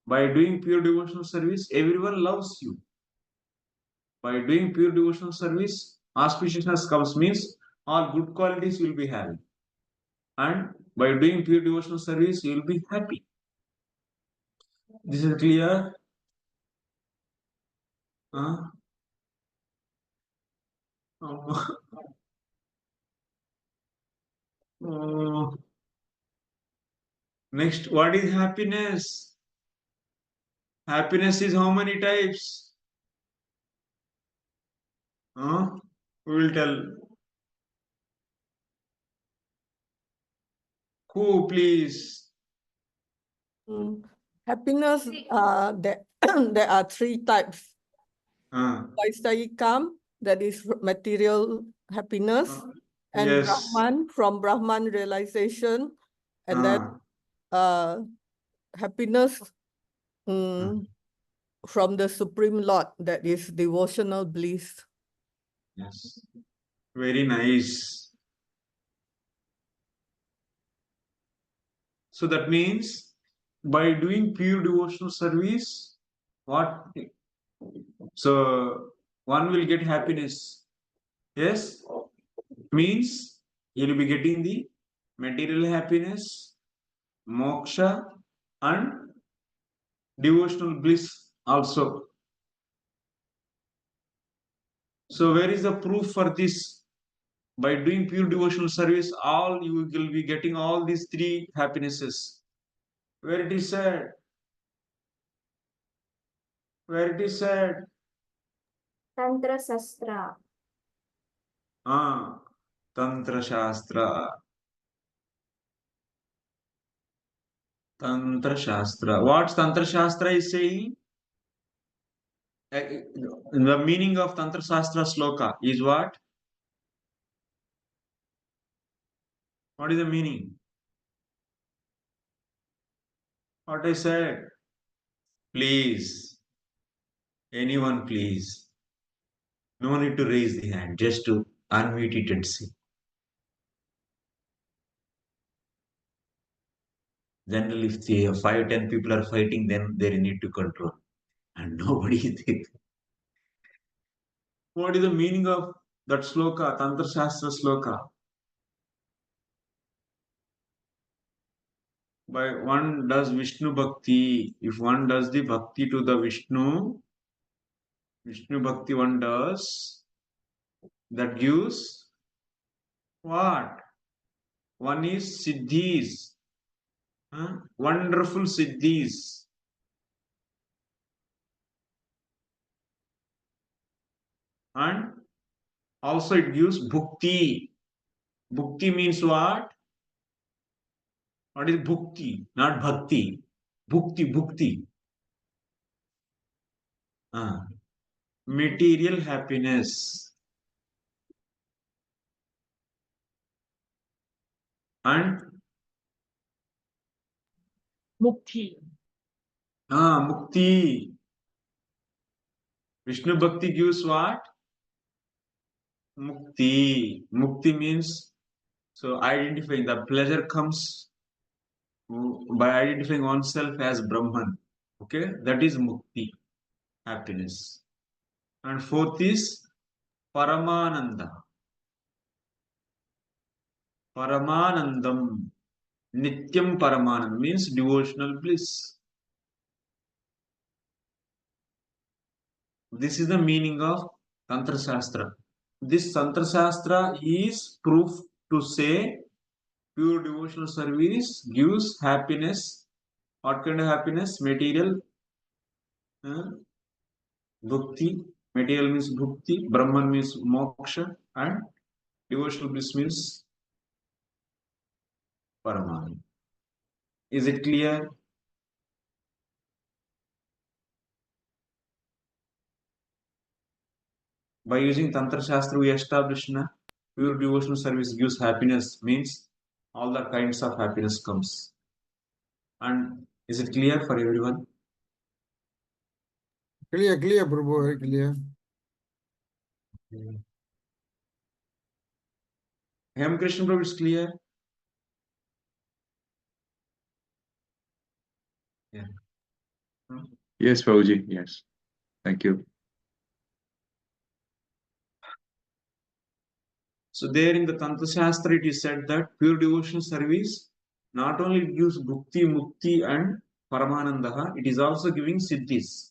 by doing pure devotional service, everyone loves you. By doing pure devotional service, auspiciousness comes means all good qualities you will be having. And by doing pure devotional service, you will be happy. This is clear? Huh? Oh. Oh. Next, what is happiness? Happiness is how many types? Huh? Who will tell? Who, please? Happiness, there, there are three types. Vaisayikam, that is material happiness, and Yes. Brahman, from Brahman realization, and then happiness from the Supreme Lord, that is devotional bliss. Yes. Very nice. So that means by doing pure devotional service, what? So one will get happiness. Yes? Means you'll be getting the material happiness, moksha, and devotional bliss also. So where is the proof for this? By doing pure devotional service, all you will be getting all these three happinesses. Where it is said? Where it is said? Tantra Shastra. Tantra Shastra. Tantra Shastra. What Tantra Shastra is saying? The meaning of Tantra Shastra sloka is what? What is the meaning? What I said? Please. Anyone, please. No need to raise the hand, just to unmute it and see. Generally, if 5-10 people are fighting, then they need to control. And nobody is there. What is the meaning of that sloka, Tantra Shastra sloka? By one does Vishnu Bhakti. If one does the Bhakti to the Vishnu Bhakti one does, that gives what? One is Siddhis. Wonderful Siddhis. And also it gives Bhukti. Bhukti means what? What is Bhukti? Not Bhakti. Bhukti, Bhukti. Material happiness. And Mukti. Mukti. Vishnu Bhakti gives what? Mukti. Mukti means, so identifying, the pleasure comes by identifying oneself as Brahman. Okay, that is Mukti, happiness. And fourth is Paramananda. Paramanandam. Nityam Paramanandam means devotional bliss. This is the meaning of Tantra Shastra. This Tantra Shastra is proof to say pure devotional service gives happiness. What kind of happiness? Material. Bhakti. Material means bhakti. Brahman means moksha. And devotional bliss means Paramananda. Is it clear? By using Tantra Shastra, we established na pure devotional service gives happiness, means all the kinds of happiness comes. And is it clear for everyone? Clear, Prabhu, very clear. Hem Krishna Prabhu is clear? Yeah. Yes, Prabhuji. Yes. Thank you. So there in the Tantra Shastra it is said that pure devotional service not only gives Bhakti, Mukti and Paramanandaha, it is also giving Siddhis.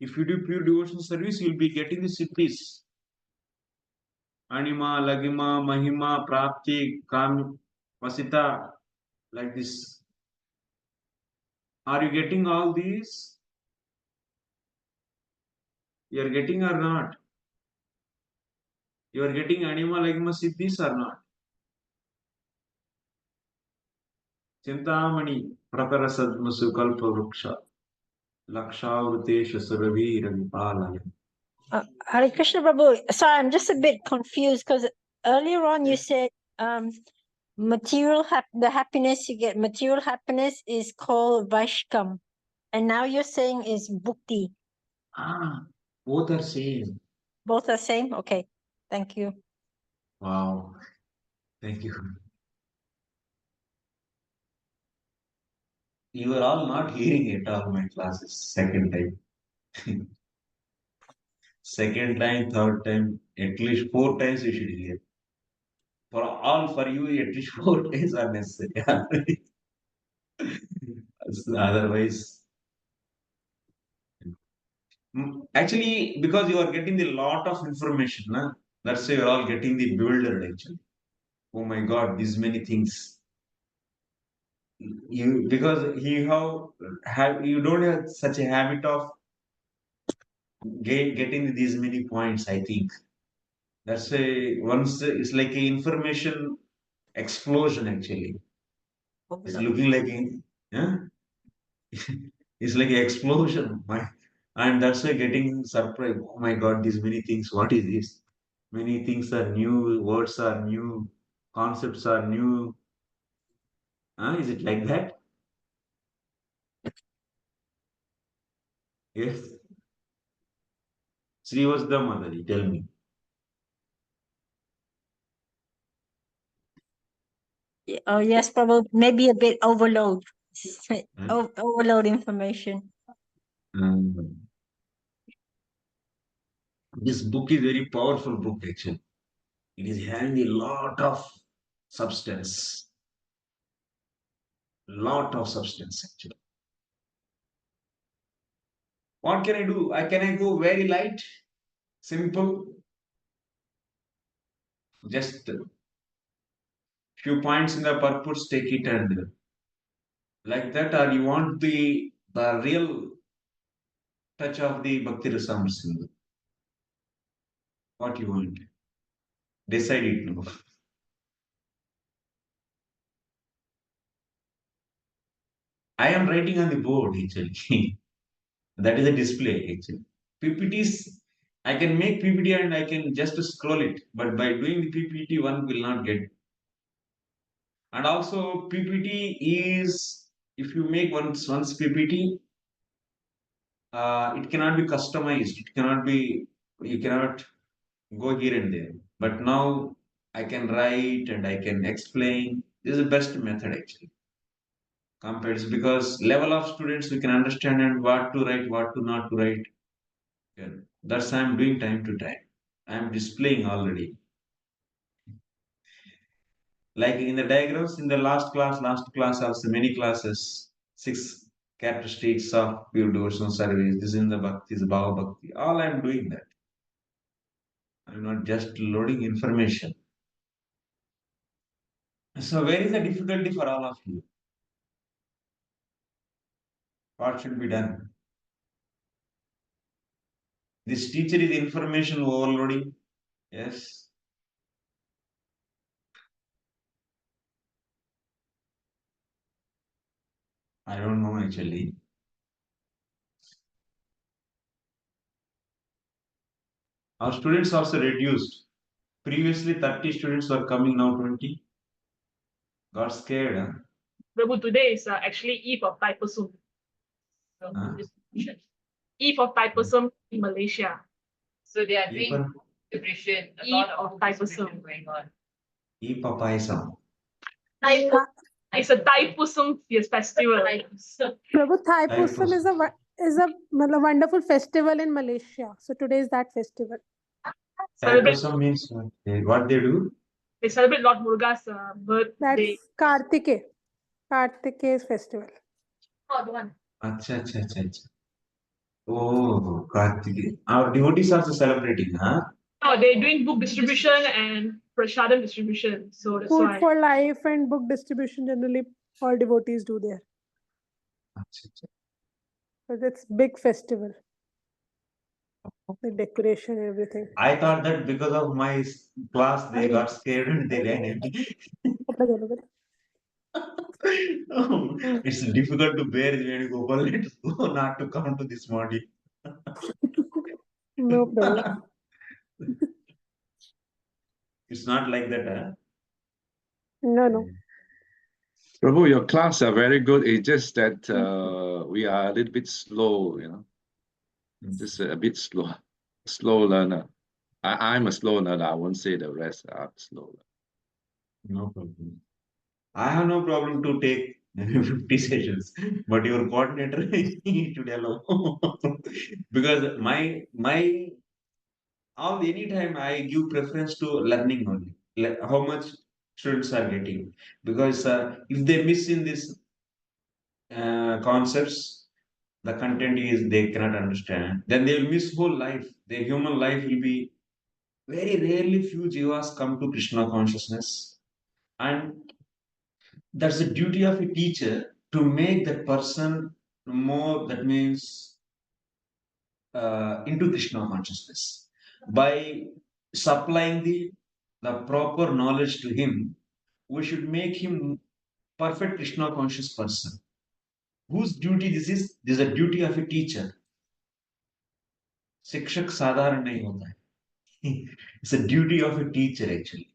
If you do pure devotional service, you will be getting the Siddhis. Anima, Lagima, Mahima, Prapti, Kam, Vasita, like this. Are you getting all these? You are getting or not? You are getting Anima, Lagima, Siddhis or not? Chintamani, Prakarasad Kalpa Vruksha, Lakshavrutesha Saravira Vipalaya. Hare Krishna Prabhu. Sorry, I'm just a bit confused because earlier on you said the happiness you get, material happiness is called Vaishkam. And now you're saying is Bhakti. Both are same. Both are same? Okay. Thank you. Wow. Thank you. You are all not hearing at all my classes. Second time. Second time, third time, at least 4 times you should hear. For you, at least 4 times are necessary. Otherwise, actually, because you are getting the lot of information, na? That's why you're all getting the bewildered actually. Oh my God, these many things. Because you don't have such a habit of getting these many points, I think. That's a once it's like an information explosion actually. It's looking like yeah? It's like an explosion. And that's why getting surprised. Oh my God, these many things. What is this? Many things are new, words are new, concepts are new. Is it like that? Yes. Srivasda Madari, tell me. Oh, yes, Prabhu. Maybe a bit overload. Overload information. This book is very powerful book actually. It is having a lot of substance. Lot of substance actually. What can I do? Can I go very light? Simple? Just few points in the purpose, take it and like that, or you want the real touch of the Bhakti Rasamrita? What you want? Decide it now. I am writing on the board actually. That is a display actually. PPTs, I can make PPT and I can just scroll it, but by doing the PPT, one will not get. And also, PPT is, if you make once PPT, it cannot be customized. You cannot go here and there. But now I can write and I can explain. This is the best method actually. Compared because level of students we can understand and what to write, what to not to write. Yeah. That's I'm doing time to time. I'm displaying already. Like in the diagrams in the last class also many classes, 6 characteristics of pure devotional service. This is in the Bhakti, is Bhava Bhakti. All I'm doing that. I'm not just loading information. So where is the difficulty for all of you? What should be done? This teacher is information overloading. Yes. I don't know actually. Our students also reduced. Previously 30 students were coming, now 20. Got scared, huh? Prabhu, today is actually Eve of Taipusam. Eve of Taipusam in Malaysia. So they are doing celebration. A lot of celebration going on. Eve of Taipusam. It's a Taipusam festival. Prabhu, Taipusam is a wonderful festival in Malaysia. So today is that festival. celebrate. Thaipusam means what they do? They celebrate Lord Muruga's birthday. That's Kartike. Kartike's festival. Oh, the one. Acha, acha, acha, acha. Oh, Kartike. Our devotees are also celebrating, huh? No, they're doing book distribution and prasadam distribution. So that's Food why. for life and book distribution generally all devotees do there. Acha, acha. But it's big festival. The decoration and everything. I thought that because of my class, they got scared and they ran away. Oh, it's difficult to bear when Gopal. Let's go not to come to this module. No problem. It's not like that, huh? No, no. Prabhu, your class are very good. It's just that we are a little bit slow, you know. Just a bit slow learner. I'm a slow learner. I won't say the rest are slow. No problem. I have no problem to take 50 sessions, but your coordinator should allow. Because my all anytime I give preference to learning only. Like how much students are getting. Because if they miss in this concepts, the content is they cannot understand, then they will miss whole life. Their human life will be very rarely few jivas come to Krishna consciousness. And that's the duty of a teacher to make that person more, that means into Krishna consciousness. By supplying the proper knowledge to him, we should make him perfect Krishna conscious person. Whose duty this is? This is a duty of a teacher. शिक्षक साधारण नहीं होता है. It's a duty of a teacher actually.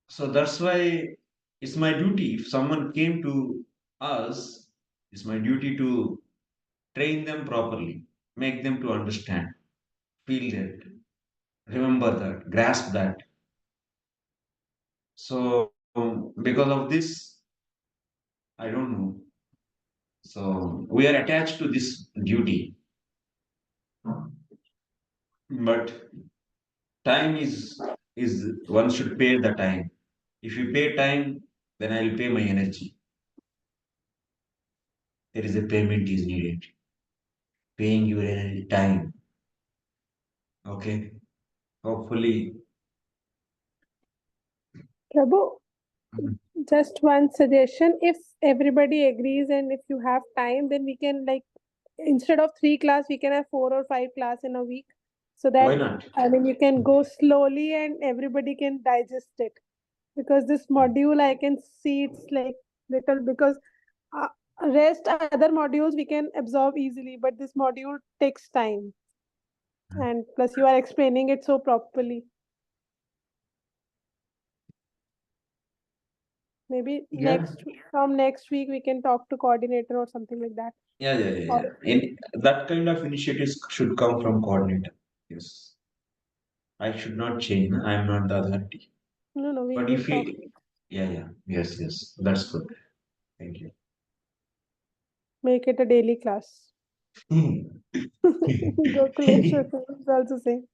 So that's why it's my duty. If someone came to us, it's my duty to train them properly, make them to understand, feel that, remember that, grasp that. So because of this, I don't know. So we are attached to this duty. But time is one should pay the time. If you pay time, then I will pay my energy. There is a payment is needed. Paying your energy time. Okay. Hopefully. Prabhu, just one suggestion. If everybody agrees and if you have time, then we can like instead of 3 class, we can have 4 or 5 class in a week. So that Why not? I mean you can go slowly and everybody can digest it. Because this module I can see it's like little because rest other modules we can absorb easily, but this module takes time. And plus you are explaining it so properly. Maybe Yeah. from next week we can talk to coordinator or something like that. Yeah. That kind of initiatives should come from coordinator. Yes. I should not change. I am not the authority. No, we But will if talk. yeah. Yes. That's good. Thank you. Make it a daily class. Gokuleshwar is also saying.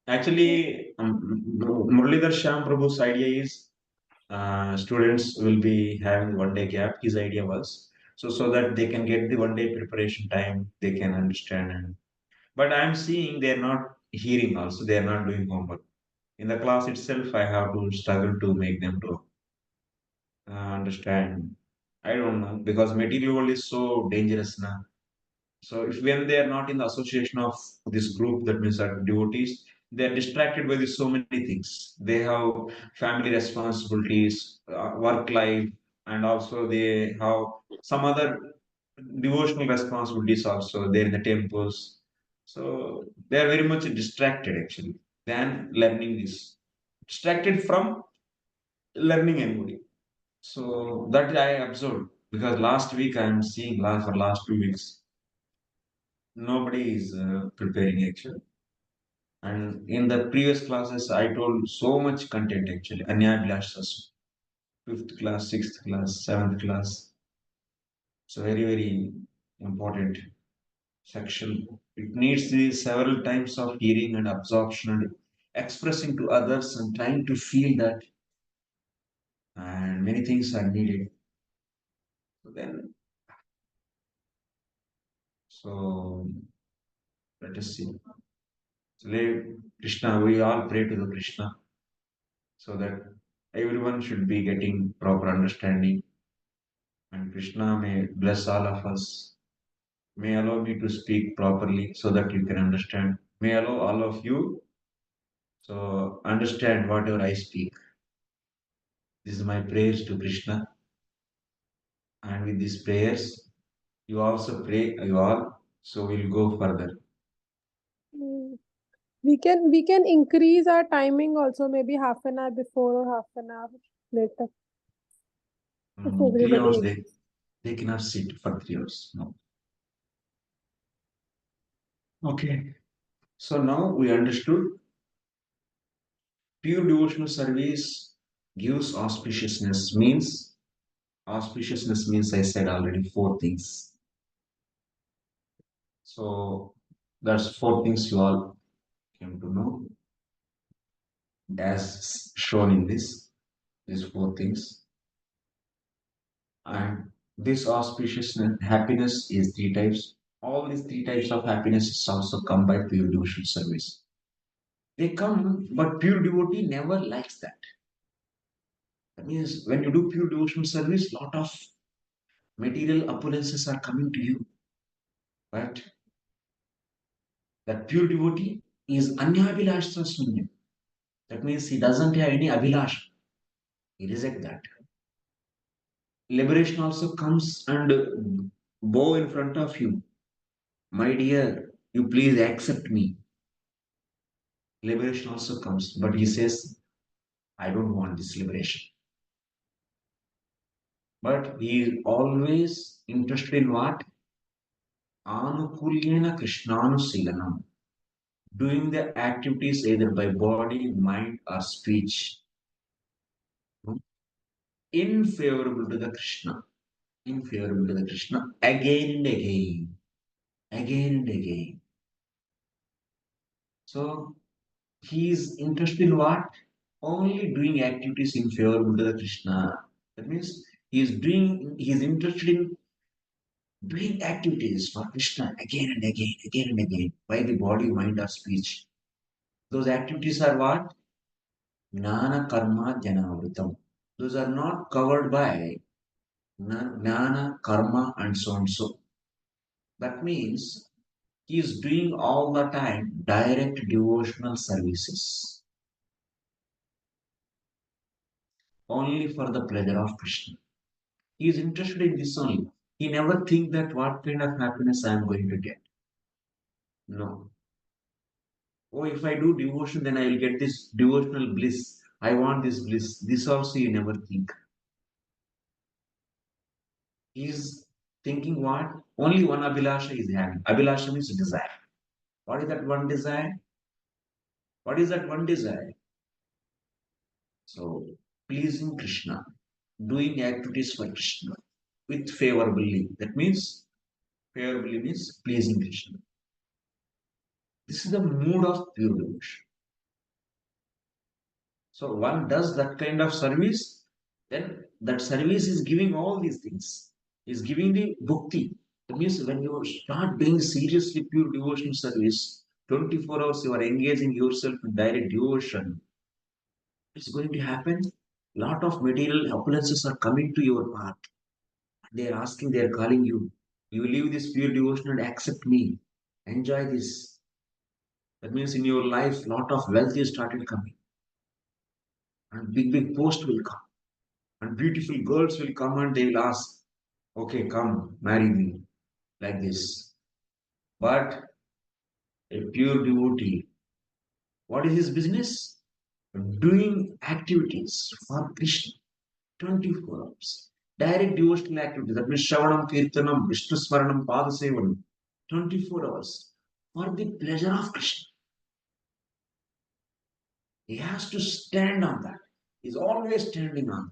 Actually, Muralidhar Shyam Prabhu's idea is students will be having 1 day gap. His idea was so that they can get the 1 day preparation time, they can understand. But I'm seeing they're not hearing also, they're not doing homework. In the class itself, I have to struggle to make them to understand. I don't know because material world is so dangerous now. So if when they are not in the association of this group, that means are devotees, they are distracted by so many things. They have family responsibilities, work life, and also they have some other devotional responsibilities also there in the temples. So they are very much distracted actually than learning this. Distracted from learning anybody. So that I observed because last week I am seeing for last 2 weeks nobody is preparing actually. And in the previous classes, I told so much content actually. Anyabhyasas, fifth class, sixth class, seventh class. So very important. section. It needs the several times of hearing and absorption and expressing to others and trying to feel that, and many things are needed. So then, so let us see. So let Krishna, we all pray to the Krishna so that everyone should be getting proper understanding, and Krishna may bless all of us. May allow me to speak properly so that you can understand. May allow all of you so understand whatever I speak. This is my prayers to Krishna, and with these prayers, you also pray, you all. So we'll go further. Mm. We can increase our timing also, maybe half an hour before or half an hour later. If No, 3 hours everybody they cannot sit for 3 hours. No. Okay. So now we understood pure devotional service gives auspiciousness. Means auspiciousness means I said already 4 things. So that's 4 things you all came to know as shown in these 4 things. And this auspiciousness happiness is 3 types. All these 3 types of happiness is also come by pure devotional service. They come, but pure devotee never likes that. That means when you do pure devotional service, lot of material opulences are coming to you. But that pure devotee is anyabhilasha sunya. That means he doesn't have any abhilash. He rejects that. Liberation also comes and bow in front of you. My dear, you please accept me. Liberation also comes, but he says, I don't want this liberation. But he is always interested in what? Anukulyena Krishnanusilanam. Doing the activities either by body, mind, or speech unfavorable to the Krishna. Unfavorable to the Krishna again and again. Again and again. So he is interested in what? Only doing activities in favorable to the Krishna. That means he is interested in doing activities for Krishna again and again, again and again, by the body, mind, or speech. Those activities are what? Jnana karma janavritam. Those are not covered by jnana, karma, and so and so. That means he is doing all the time direct devotional services only for the pleasure of Krishna. He is interested in this only. He never think that what kind of happiness I am going to get. No. Oh, if I do devotion, then I will get this devotional bliss. I want this bliss. This also you never think. He is thinking what? Only one abhilasha is having. Abhilasha means desire. What is that one desire? What is that one desire? So, pleasing Krishna, doing activities for Krishna with favorably. That means, favorably means pleasing Krishna. This is the mood of pure devotion. So one does that kind of service, then that service is giving all these things. Is giving the bhakti. That means when you start doing seriously pure devotional service, 24 hours you are engaging yourself in direct devotion, it's going to happen. Lot of material opulences are coming to your path. They are asking, they are calling you. You leave this pure devotion and accept me. Enjoy this. That means in your life, lot of wealth is started coming. And big post will come. And beautiful girls will come and they will ask, okay, come, marry me. Like this. But a pure devotee, what is his business? Doing activities for Krishna 24 hours. Direct devotional activities. That means Shravanam, Kirtanam, Vishnu Smaranam, Padasevanam. 24 hours. For the pleasure of Krishna. He has to stand on that. He's always standing on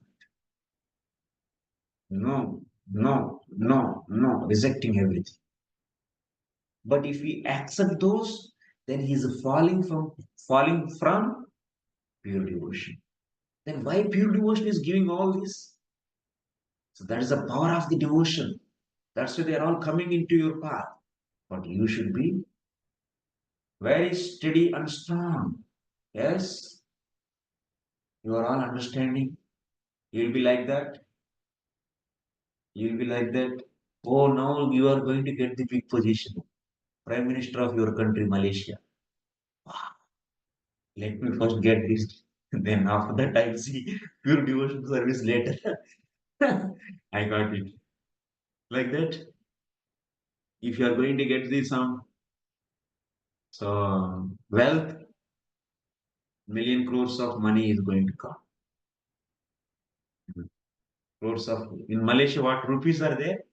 that. No, no, no, no. Rejecting everything. But if we accept those, then he is falling from pure devotion. Then why pure devotion is giving all this? So that is the power of the devotion. That's why they are all coming into your path. But you should be very steady and strong. Yes, you are all understanding. You'll be like that. You'll be like that. Oh, now you are going to get the big position. Prime Minister of your country, Malaysia. Let me first get this. Then after that, I'll see pure devotion service later. I got it. Like that. If you are going to get this wealth, million crores of money is going to come. Crores of in Malaysia, what rupees are there?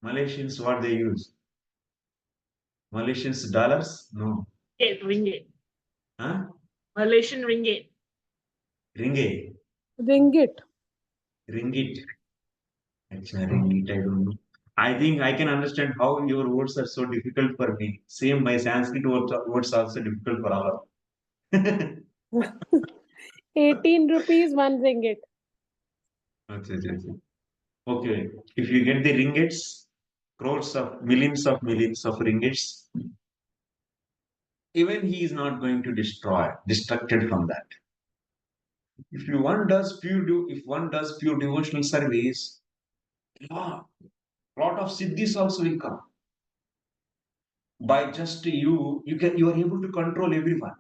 Malaysians, what they use? Malaysians dollars? No. Ringgit. Huh? Malaysian ringgit. Ringgit. Ringgit. Ringgit. Actually, ringgit, I don't know. I think I can understand how your words are so difficult for me. Same, my Sanskrit words are also difficult for all of 18 rupees, 1 ringgit. Okay, if you get the ringgits, crores of millions of ringgits, even he is not going to distracted from that. If one does pure devotional service, lot of siddhis also will come. By just you are able to control everyone.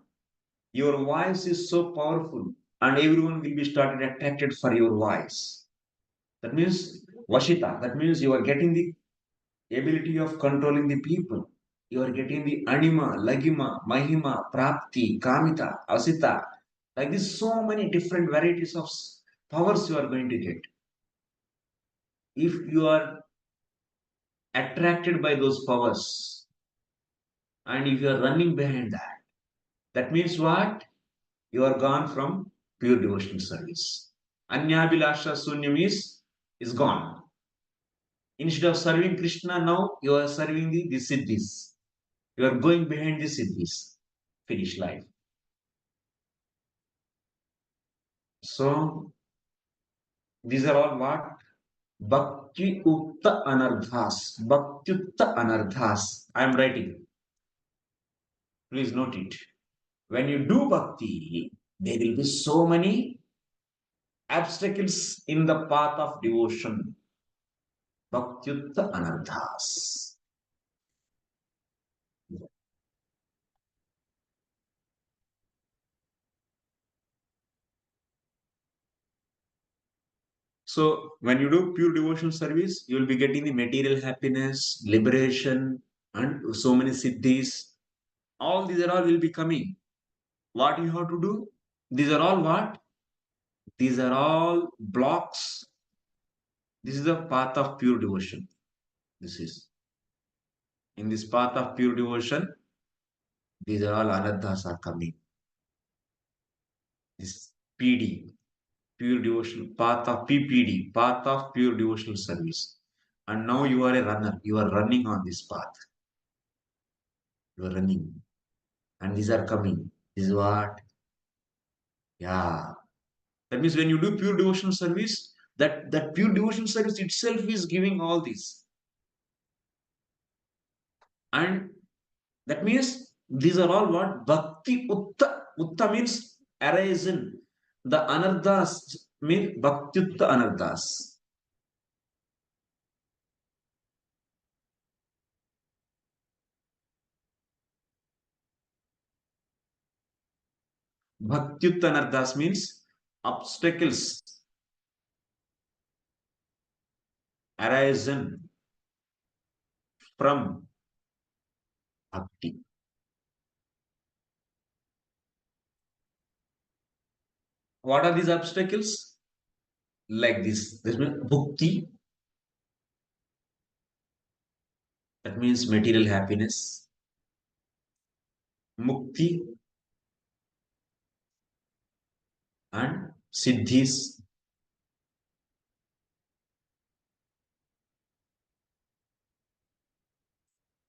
Your voice is so powerful, and everyone will be started attracted for your voice. That means Vashita. That means you are getting the ability of controlling the people. You are getting the anima, lagima, mahima, prapti, kamita, asita. Like this, so many different varieties of powers you are going to get. If you are attracted by those powers, and if you are running behind that, that means what? You are gone from pure devotional service. Anyabhilasha sunyam is gone. Instead of serving Krishna, now you are serving the siddhis. You are going behind the siddhis. Finish life. So these are all what? Bhakti Utta Anardhas. Bhakti Utta Anardhas. I am writing. Please note it. When you do bhakti, there will be so many obstacles in the path of devotion. Bhakti Utta Anardhas. So when you do pure devotional service, you will be getting the material happiness, liberation, and so many siddhis. All these are all will be coming. What you have to do? These are all what? These are all blocks. This is the path of pure devotion. This is. In this path of pure devotion, these are all anarthas are coming. This PD, pure devotional, path of PPD, path of pure devotional service. And now you are a runner. You are running on this path. You are running. And these are coming. This is what? Yeah. That means when you do pure devotional service, that pure devotional service itself is giving all this. And that means these are all what? Bhakti Utta. Utta means arisen. The anarthas mean Bhakti Utta anarthas. Bhakti Utta anarthas means obstacles arisen from bhakti. What are these obstacles? Like this. This means bhukti. That means material happiness. Mukti and siddhis.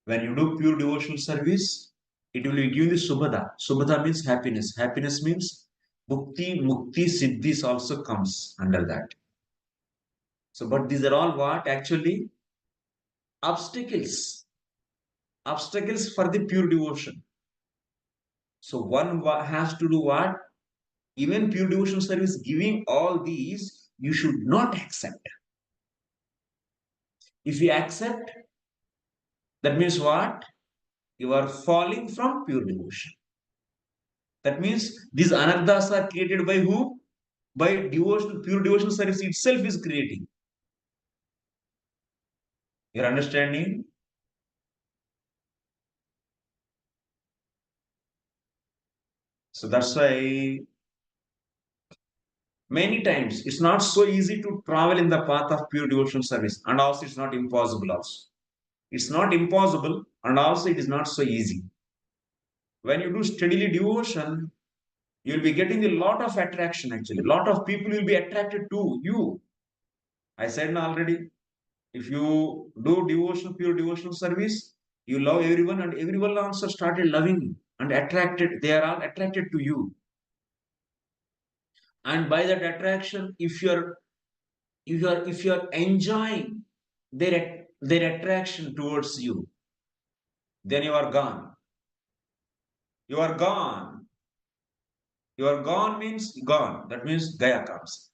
When you do pure devotional service, it will give you the subhada. Subhada means happiness. Happiness means bhakti, mukti, siddhis also comes under that. So, but these are all what? Actually, obstacles. Obstacles for the pure devotion. So one has to do what? Even pure devotional service giving all these, you should not accept. If you accept, that means what? You are falling from pure devotion. That means these anarthas are created by who? By devotional, pure devotional service itself is creating. You're understanding? So that's why many times it's not so easy to travel in the path of pure devotional service, and also it's not impossible also. It's not impossible, and also it is not so easy. When you do steadily devotion, you'll be getting a lot of attraction actually. A lot of people will be attracted to you. I said already, if you do devotion, pure devotional service, you love everyone, and everyone also started loving you and attracted. They are all attracted to you. And by that attraction, if you're enjoying their attraction towards you, then you are gone. You are gone. You are gone means gone. That means Gaya comes.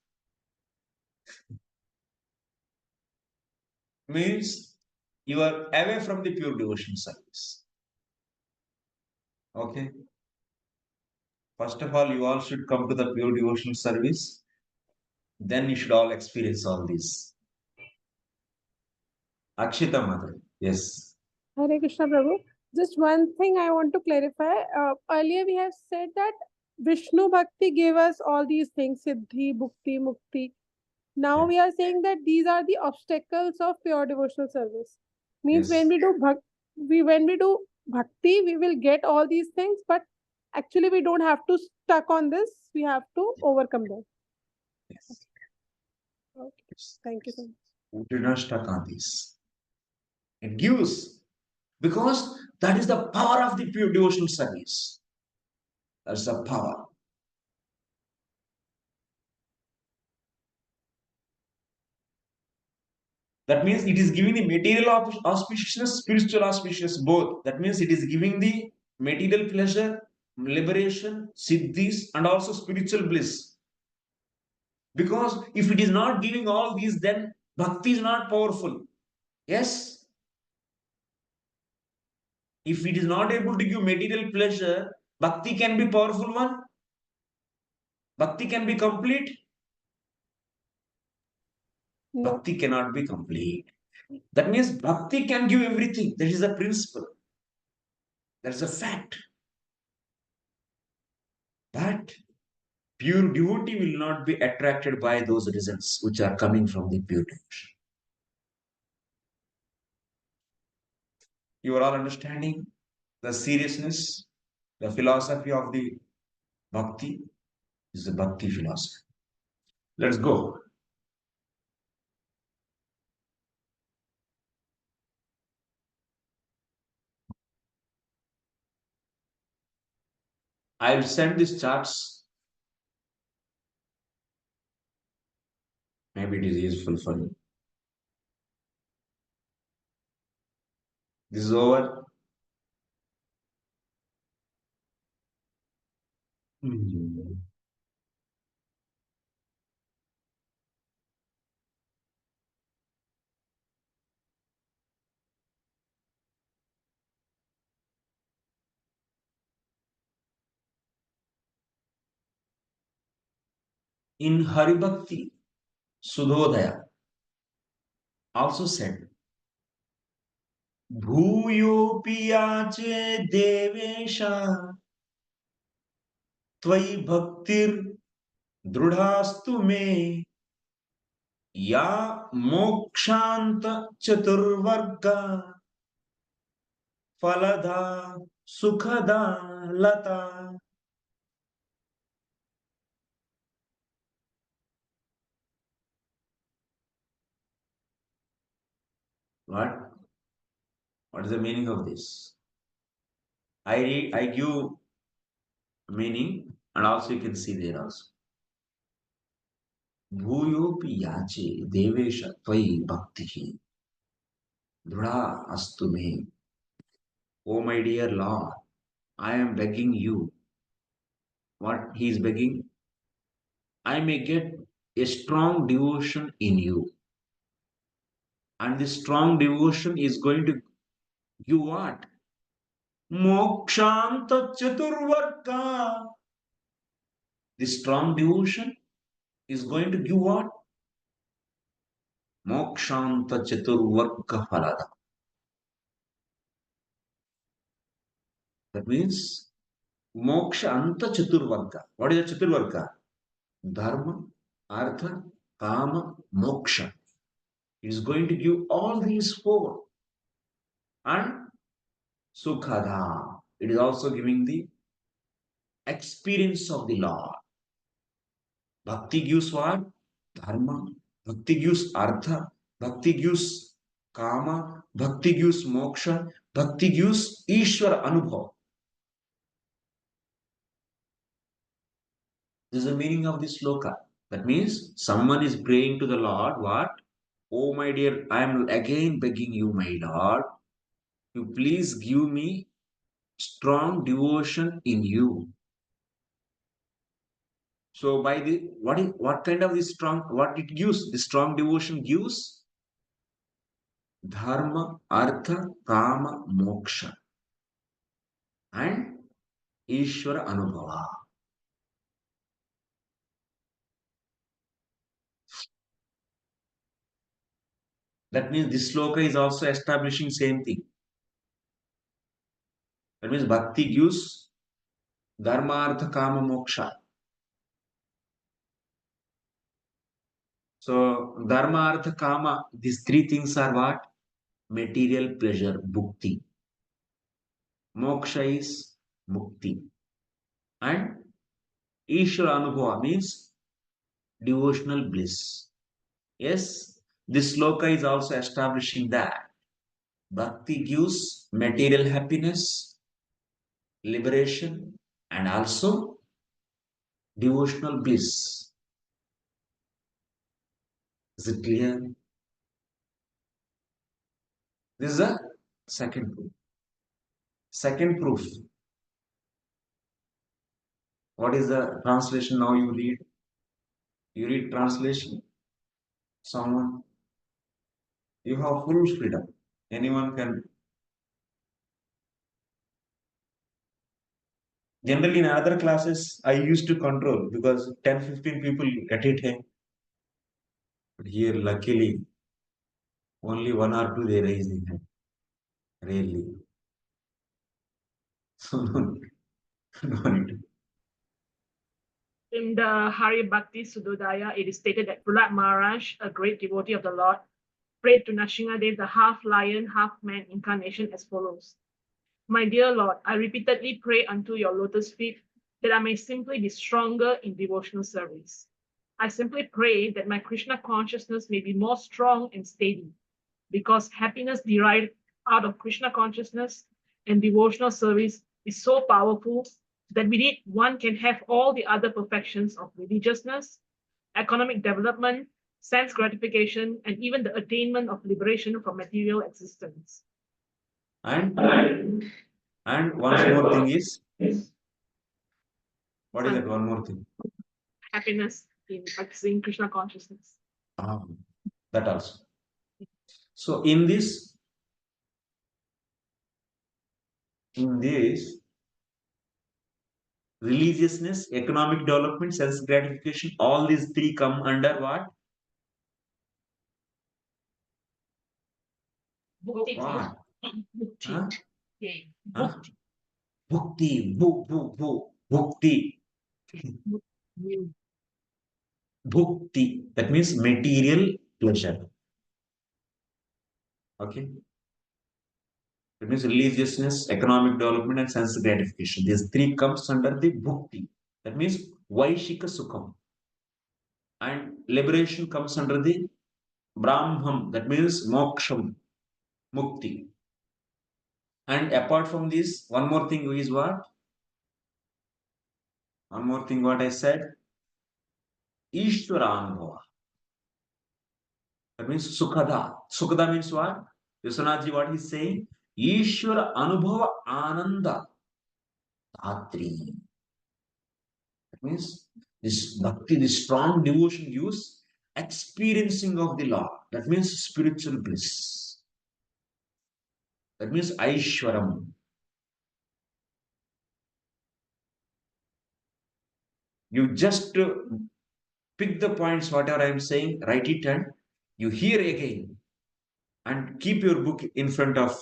Means you are away from the pure devotion service. Okay. First of all, you all should come to the pure devotional service. Then you should all experience all this. Akshita Mother. Yes. Hare Krishna Prabhu. Just one thing I want to clarify. Earlier we have said that Vishnu Bhakti gave us all these things, Siddhi, Bhukti, Mukti. Now we are saying that these are the obstacles of pure devotional service. Means Yes. when we do bhakti, we will get all these things, but actually we don't have to stuck on this. We have to overcome them. Yes. Okay. Thank you so much. We do not stuck on this. It gives, because that is the power of the pure devotional service. That's the power. That means it is giving the material auspiciousness, spiritual auspiciousness, both. That means it is giving the material pleasure, liberation, siddhis, and also spiritual bliss. Because if it is not giving all these, then bhakti is not powerful. Yes. If it is not able to give material pleasure, bhakti can be powerful one. Bhakti can be complete. No. Bhakti cannot be complete. That means bhakti can give everything. That is the principle. That's a fact. But pure devotee will not be attracted by those results which are coming from the pure devotion. You are all understanding the seriousness, the philosophy of the bhakti is the bhakti philosophy. Let's go. I'll send these charts. Maybe it is useful for you. This is over. In Hari Bhakti, Sudhodaya also said, Bhuyopi yache devesha त्वयि भक्तिर दृढ़ास्तु मे या मोक्षांत चतुर्वर्ग फलदा सुखदा लता. What? What is the meaning of this? I give meaning, and also you can see there also. Bhuyopi yache devesha tvai bhakti dhrudha astu me. Oh my dear Lord, I am begging you. What he is begging? I may get a strong devotion in you. And this strong devotion is going to give what? Mokshanta chaturvarga. This strong devotion is going to give what? Mokshanta chaturvarga phalada. That means moksha anta chaturvarga. What is the chaturvarga? Dharma, artha, kama, moksha. It is going to give all these four. And sukhada. It is also giving the experience of the Lord. Bhakti gives what? Dharma. Bhakti gives artha. Bhakti gives kama. Bhakti gives moksha. Bhakti gives Ishwar Anubhav. This is the meaning of this sloka. That means someone is praying to the Lord, what? Oh my dear, I am again begging you, my Lord, you please give me strong devotion in you. So by the what kind of this strong, what it gives? The strong devotion gives dharma, artha, kama, moksha, and Ishvara Anubhava. That means this sloka is also establishing same thing. That means bhakti gives dharma, artha, kama, moksha. So dharma, artha, kama, these three things are what? Material pleasure, bhukti. Moksha is mukti. And Ishvara Anubhava means devotional bliss. Yes, this sloka is also establishing that bhakti gives material happiness, liberation, and also devotional bliss. Is it clear? This is a second proof. Second proof. What is the translation now you read? You read translation. Someone. You have full freedom. Anyone can. Generally, in other classes, I used to control because 10-15 people get it. But here, luckily, only one or two they raise the hand. Rarely. So, no need. In the Hari Bhakti Sudodaya, it is stated that Prahlad Maharaj, a great devotee of the Lord, prayed to Nrsimhadev, the half lion, half man incarnation, as follows. My dear Lord, I repeatedly pray unto your lotus feet that I may simply be stronger in devotional service. I simply pray that my Krishna consciousness may be more strong and steady, because happiness derived out of Krishna consciousness and devotional service is so powerful that with it one can have all the other perfections of religiousness, economic development, sense gratification, and even the attainment of liberation from material existence. And one more thing is, what is that one more thing? Happiness in practicing Krishna consciousness. That also. So in this religiousness, economic development, sense gratification, all these three come under what? Bhakti. What? Bhakti. Huh? Bhakti. Bhakti. Bhakti. Bhakti. That means material pleasure. Okay. That means religiousness, economic development, and sense gratification. These three comes under the bhakti. That means Vaishika Sukham. And liberation comes under the Brahmam. That means Moksham, Mukti. And apart from this, one more thing is what? One more thing what I said? Ishvara Anubhava. That means Sukhada. Sukhada means what? Vishwanathji, what he's saying? Ishvara Anubhava Ananda Dhatri. That means this bhakti, this strong devotion gives experiencing of the Lord. That means spiritual bliss. That means Aishwaram. You just pick the points, whatever I am saying, write it and you hear again and keep your book in front of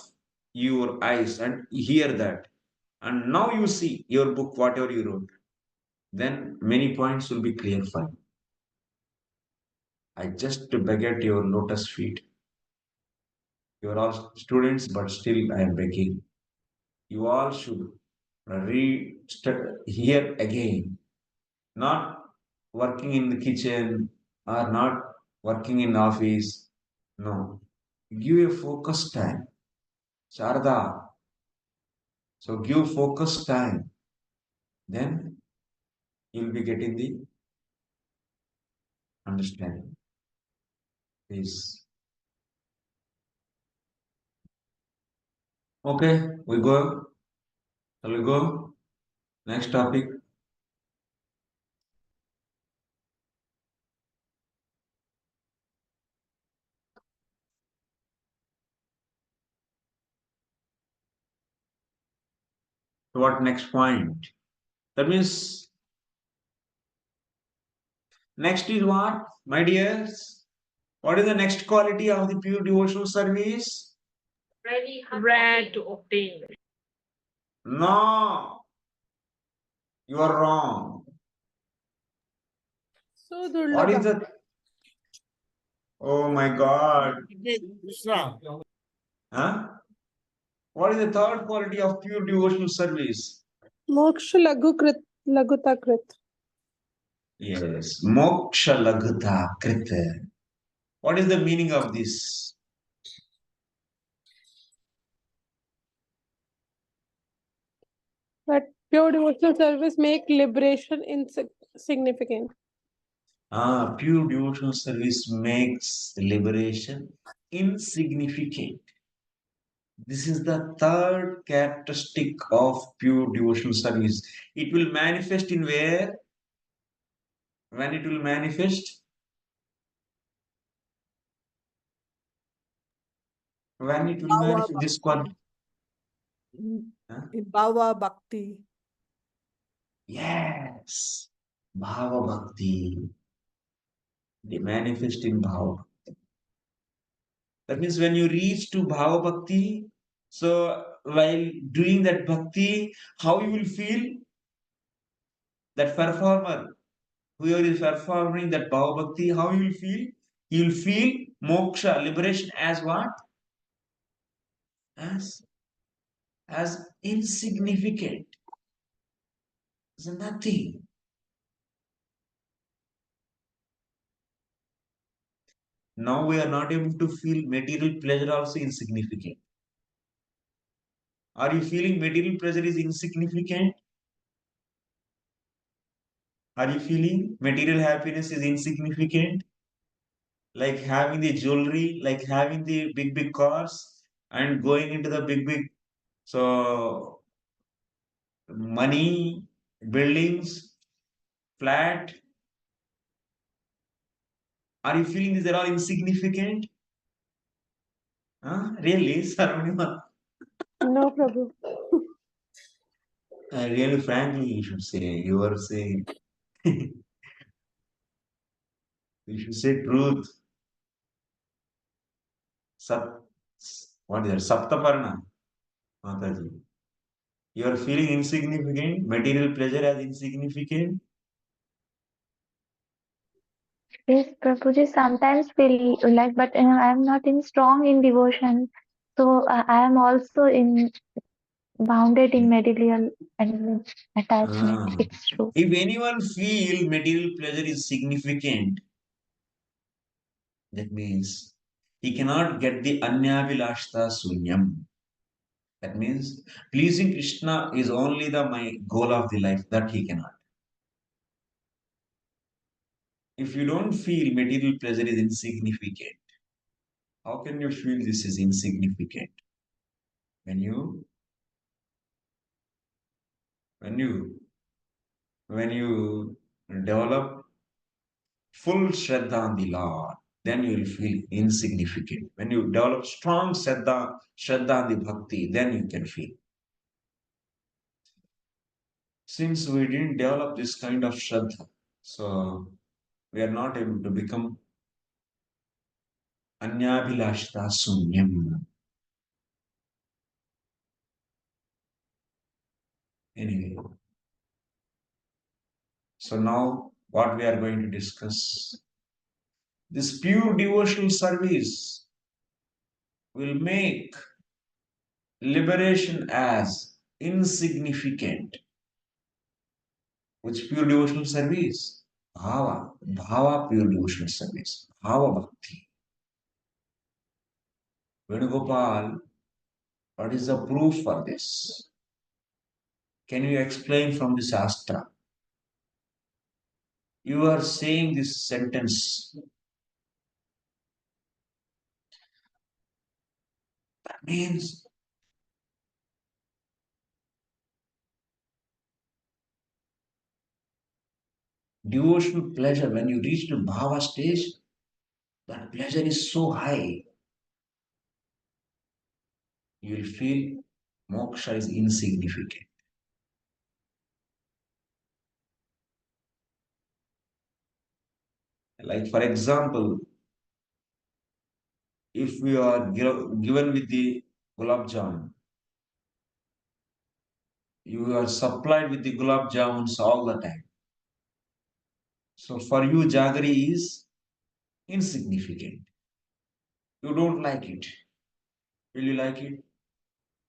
your eyes and hear that. And now you see your book, whatever you wrote. Then many points will be clear for you. I just beg at your lotus feet. You are all students, but still I am begging. You all should hear again, not working in the kitchen or not working in office. No, give a focus time. Sharda, so give focus time. Then you'll be getting the understanding. Please. Okay, we go. Shall we go? Next topic. What next point? That means next is what, my dears? What is the next quality of the pure devotional service? Rare to obtain. No, you are wrong. So What is Durlabha. the? Oh my God. Huh? What is the third quality of pure devotional service? Moksha Laghuta Krit. Yes, moksha lagata krita. What is the meaning of this? That pure devotional service make liberation insignificant. Pure devotional service makes liberation insignificant. This is the third characteristic of pure devotional service. It will manifest in where? When it will manifest? When it will Bhava manifest this quality? in Bhava Bhakti. Yes. Bhava Bhakti. They manifest in Bhava. That means when you reach to Bhava Bhakti, so while doing that Bhakti, how you will feel? That performer, whoever is performing that Bhava Bhakti, how you will feel? You will feel moksha, liberation as what? As insignificant. It's nothing. Now we are not able to feel material pleasure also insignificant. Are you feeling material pleasure is insignificant? Are you feeling material happiness is insignificant? Like having the jewelry, like having the big cars and going into the big so money, buildings, flat. Are you feeling these are all insignificant? Huh? Really, Sarvaniman? No, Prabhu. Really, frankly, you should say. You are saying. You should say truth. Sat, what is that? Saptaparna, Mataji. You are feeling insignificant, material pleasure as insignificant. Yes, Prabhuji, sometimes feel like, but I am not in strong in devotion. So I am also in bounded in material and attachment. Ah. It's true. If anyone feel material pleasure is significant, that means he cannot get the anyavilashta sunyam. That means pleasing Krishna is only the my goal of the life that he cannot. If you don't feel material pleasure is insignificant, how can you feel this is insignificant? When you when you when you develop full Shraddha on the Lord, then you will feel insignificant. When you develop strong Shraddha on the Bhakti, then you can feel. Since we didn't develop this kind of Shraddha, so we are not able to become Anyabhilashta Sunyam. Anyway, so now what we are going to discuss, this pure devotional service will make liberation as insignificant. Which pure devotional service? Bhava pure devotional service, Bhava Bhakti. Venugopal, what is the proof for this? Can you explain from the Shastra? You are saying this sentence. That means devotional pleasure, when you reach the Bhava stage, that pleasure is so high. You will feel moksha is insignificant. Like, for example, if we are given with the gulab jamun, you are supplied with the gulab jamuns all the time. So for you, jaggery is insignificant. You don't like it. Will you like it?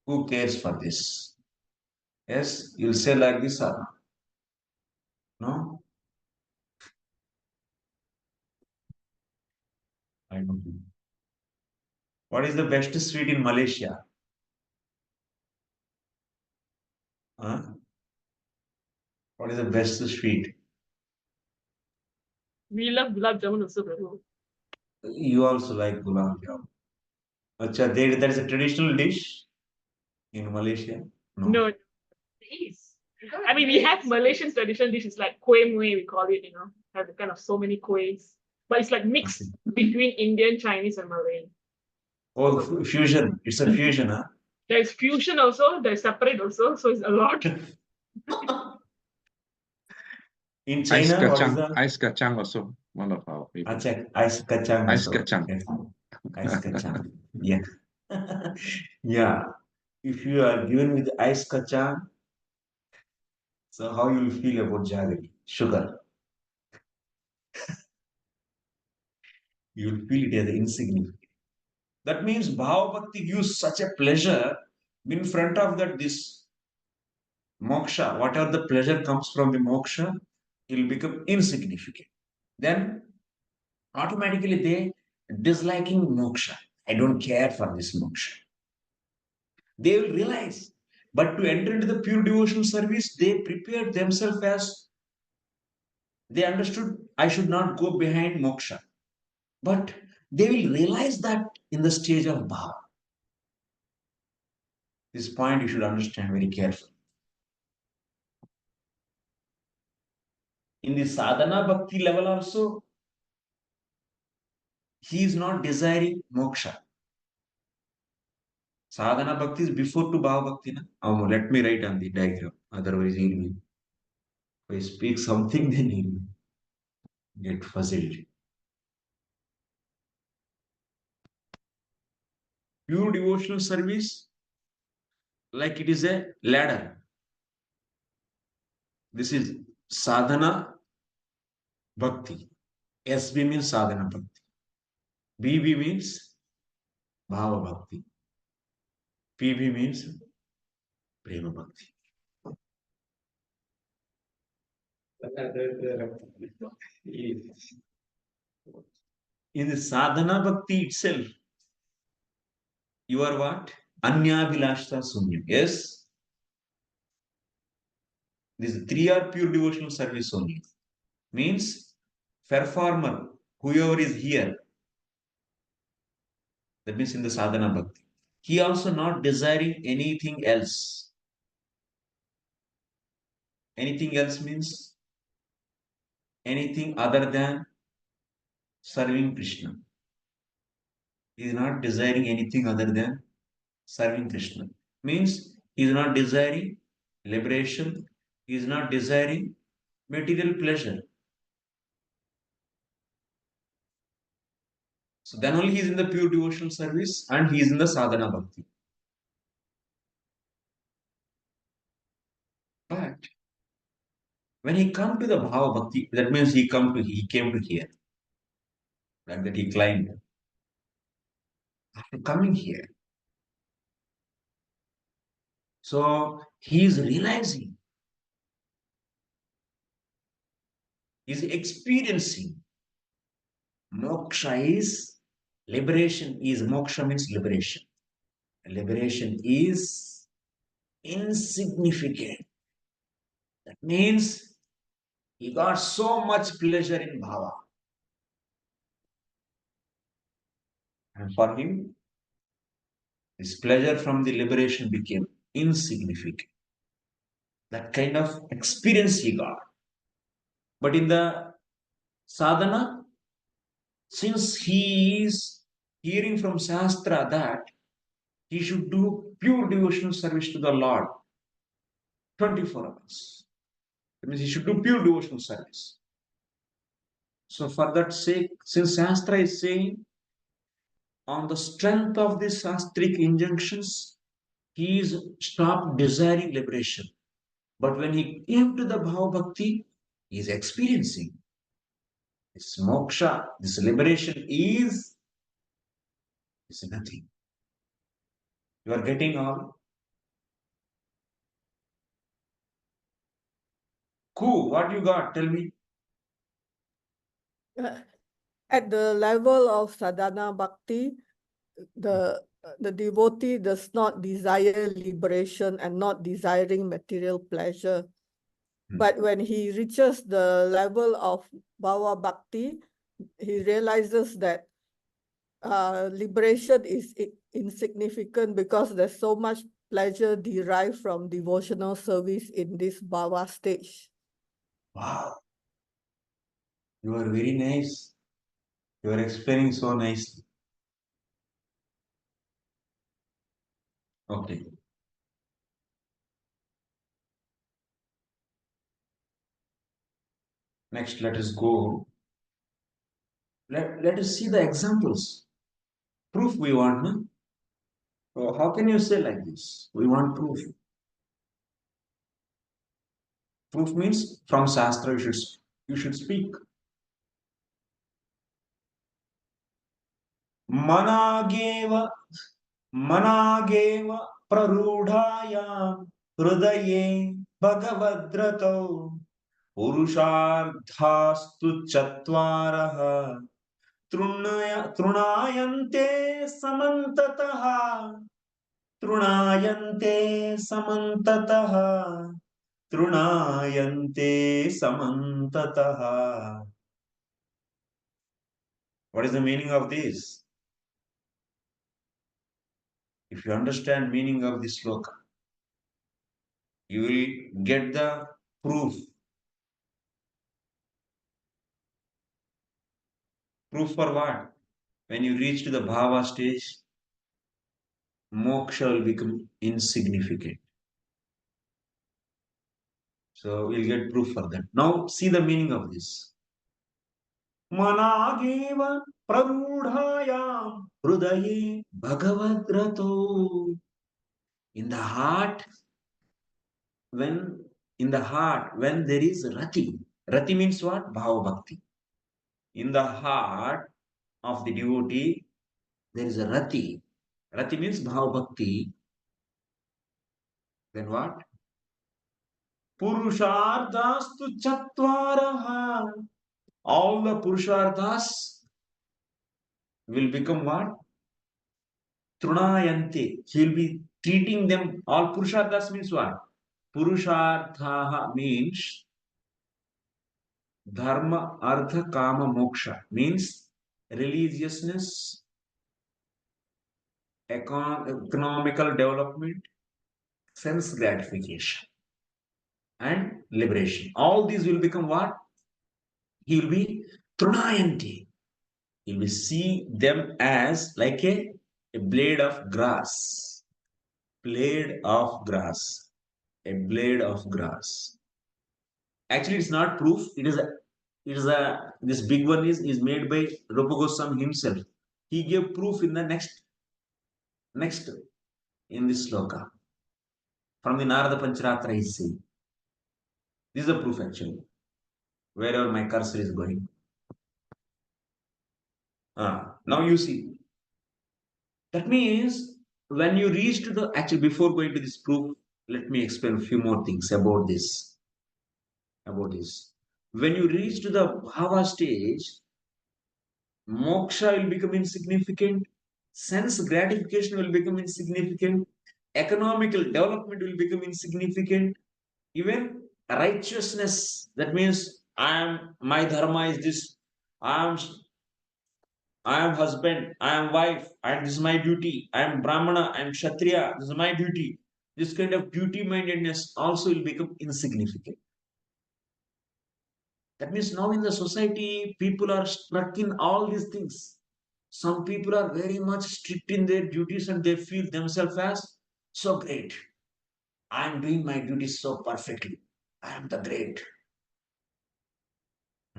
Who cares for this? Yes, you'll say like this or no? I don't know. What is the best sweet in Malaysia? Huh? What is the best sweet? We love gulab jamun also, Prabhu. You also like gulab jamun. Acha, that is a traditional dish in Malaysia? No, it is. I mean, we have Malaysian traditional dishes like kueh mueh, we call it, have kind of so many kuehs. But it's like mixed between Indian, Chinese, and Malay. Oh, fusion. It's a fusion, huh? There's fusion also, there's separate also, so it's a lot. In Ice China, what is kacang, the ice kacang also one of our favorite. ice kacang Ice also. kacang. Yes. Ice kacang. Yeah. Yeah. If you are given with ice kacang, so how you will feel about jaggery? Sugar. You will feel it as insignificant. That means Bhava Bhakti gives such a pleasure in front of that this moksha, whatever the pleasure comes from the moksha, it will become insignificant. Then automatically they disliking moksha. I don't care for this moksha. They will realize. But to enter into the pure devotional service, they prepared themselves as they understood I should not go behind moksha. But they will realize that in the stage of bhava. This point you should understand very carefully. In the sadhana bhakti level also, he is not desiring moksha. Sadhana bhakti is before to bhava bhakti. Na? Oh, let me write on the diagram. Otherwise, he will. If I speak something, then he will get fuzzled. Pure devotional service, like it is a ladder. This is sadhana bhakti. SB means sadhana bhakti. BB means bhava bhakti. PB means prema bhakti. In the sadhana bhakti itself, you are what? Anyabhilashta Sunyam. Yes, these three are pure devotional service only. Means performer, whoever is here, that means in the sadhana bhakti, he also not desiring anything else. Anything else means anything other than serving Krishna. He is not desiring anything other than serving Krishna. Means he is not desiring liberation, he is not desiring material pleasure. So then only he is in the pure devotional service and he is in the sadhana bhakti. But when he come to the bhava bhakti, that means he came to here. Like that he climbed. After coming here, so he is realizing, he is experiencing moksha is liberation is moksha means liberation. Liberation is insignificant. That means he got so much pleasure in bhava. And for him, his pleasure from the liberation became insignificant. That kind of experience he got. But in the sadhana, since he is hearing from Shastra that he should do pure devotional service to the Lord 24 hours. That means he should do pure devotional service. So for that sake, since Shastra is saying, on the strength of these Shastric injunctions, he is stopped desiring liberation. But when he came to the Bhava Bhakti, he is experiencing this moksha, this liberation is nothing. You are getting all. Cool. What you got? Tell me. At the level of sadhana bhakti, the devotee does not desire liberation and not desiring material pleasure. But when he reaches the level of bhava bhakti, he realizes that liberation is insignificant because there's so much pleasure derived from devotional service in this bhava stage. Wow. You are very nice. You are explaining so nicely. Okay. Next, let us go. Let us see the examples. Proof we want, no? So how can you say like this? We want proof. Proof means from Shastra you should speak. Manageva prarudhayam hrudaye bhagavadrato purusharthastu chattvaraha trunayante samantataha trunayante samantataha trunayante samantataha. What is the meaning of this? If you understand meaning of this sloka, you will get the proof. Proof for what? When you reach to the bhava stage, moksha will become insignificant. So we'll get proof for that. Now see the meaning of this. Manageva prarudhayam hrudaye bhagavadrato. In the heart, when there is rati means what? Bhava bhakti. In the heart of the devotee, there is a rati. Rati means bhava bhakti. Then what? Purusharthastu chattvaraha. All the purusharthas will become what? Trunayante. He will be treating them. All Purusharthas means what? Purushartha means Dharma, Artha, Kama, Moksha. Means religiousness, economical development, sense gratification, and liberation. All these will become what? He will be Trunayanti. He will see them as like a blade of grass. Blade of grass. A blade of grass. Actually, it's not proof. It is a this big one is made by Rupa Goswami himself. He gave proof in the next in this sloka. From the Narada Pancharatra he is saying. This is the proof actually. Wherever my cursor is going. Now you see. That means when you reach to the actually before going to this proof, let me explain a few more things about this. When you reach to the bhava stage, moksha will become insignificant, sense gratification will become insignificant, economical development will become insignificant, even righteousness. That means my dharma is this. I am husband, I am wife, and this is my duty. I am Brahmana, I am Kshatriya, this is my duty. This kind of duty mindedness also will become insignificant. That means now in the society, people are stuck in all these things. Some people are very much strict in their duties and they feel themselves as so great. I am doing my duties so perfectly. I am the great.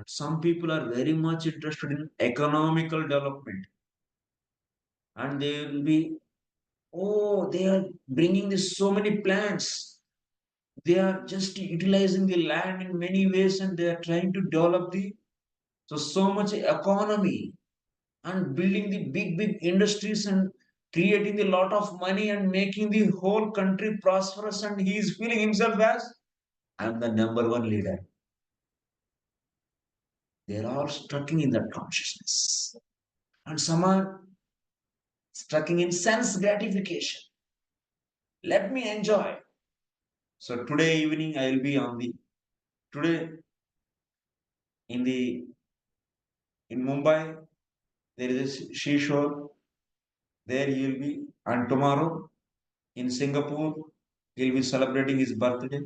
Some people are very much interested in economical development and they will be, oh, they are bringing this so many plants. They are just utilizing the land in many ways and they are trying to develop so much economy and building the big industries and creating a lot of money and making the whole country prosperous, and he is feeling himself as I am the number one leader. They are all stuck in that consciousness. And some are stuck in sense gratification. Let me enjoy. So today evening I will be today in Mumbai there is a seashore. There he will be, and tomorrow in Singapore he will be celebrating his birthday.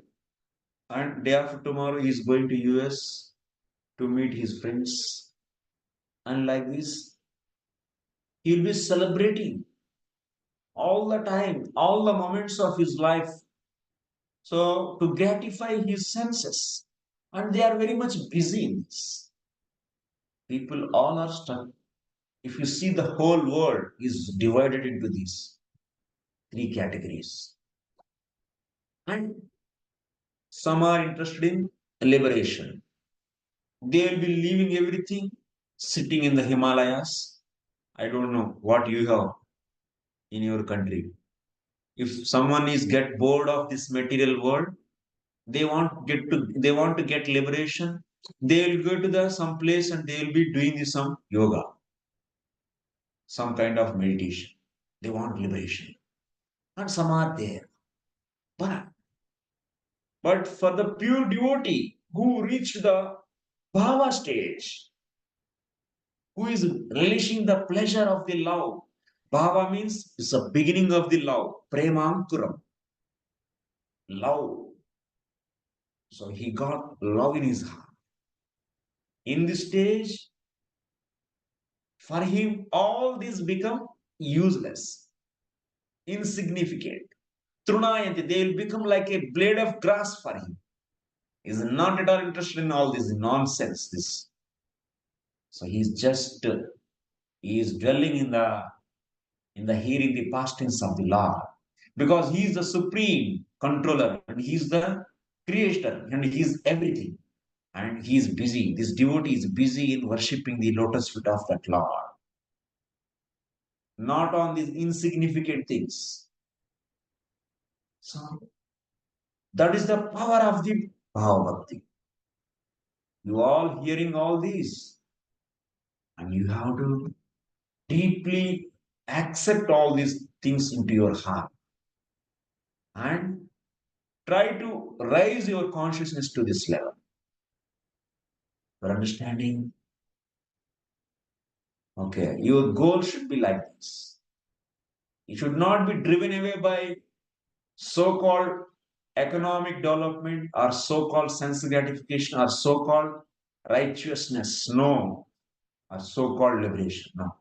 And day after tomorrow he is going to US to meet his friends. And like this, he will be celebrating all the time, all the moments of his life. So to gratify his senses. And they are very much busy in this. People all are stuck. If you see, the whole world is divided into these three categories. And some are interested in liberation. They will be leaving everything, sitting in the Himalayas. I don't know what you have in your country. If someone is get bored of this material world, they want to get liberation. They will go to some place and they will be doing some yoga, some kind of meditation. They want liberation, and some are there. But for the pure devotee who reached the bhava stage, who is relishing the pleasure of the love. Bhava means it's the beginning of the love. Premankuram. Love. So he got love in his heart. In this stage, for him, all this become useless, insignificant. Trunayanti, they will become like a blade of grass for him. He is not at all interested in all this nonsense. So he is dwelling in the hearing the pastings of the Lord. Because he is the supreme controller and he is the creator and he is everything. And he is busy. This devotee is busy in worshipping the lotus feet of that Lord. Not on these insignificant things. So that is the power of the Bhava Bhakti. You all hearing all these. And you have to deeply accept all these things into your heart and try to raise your consciousness to this level. For understanding, okay, your goal should be like this. You should not be driven away by so-called economic development or so-called sense gratification or so-called righteousness, no, or so-called liberation, no.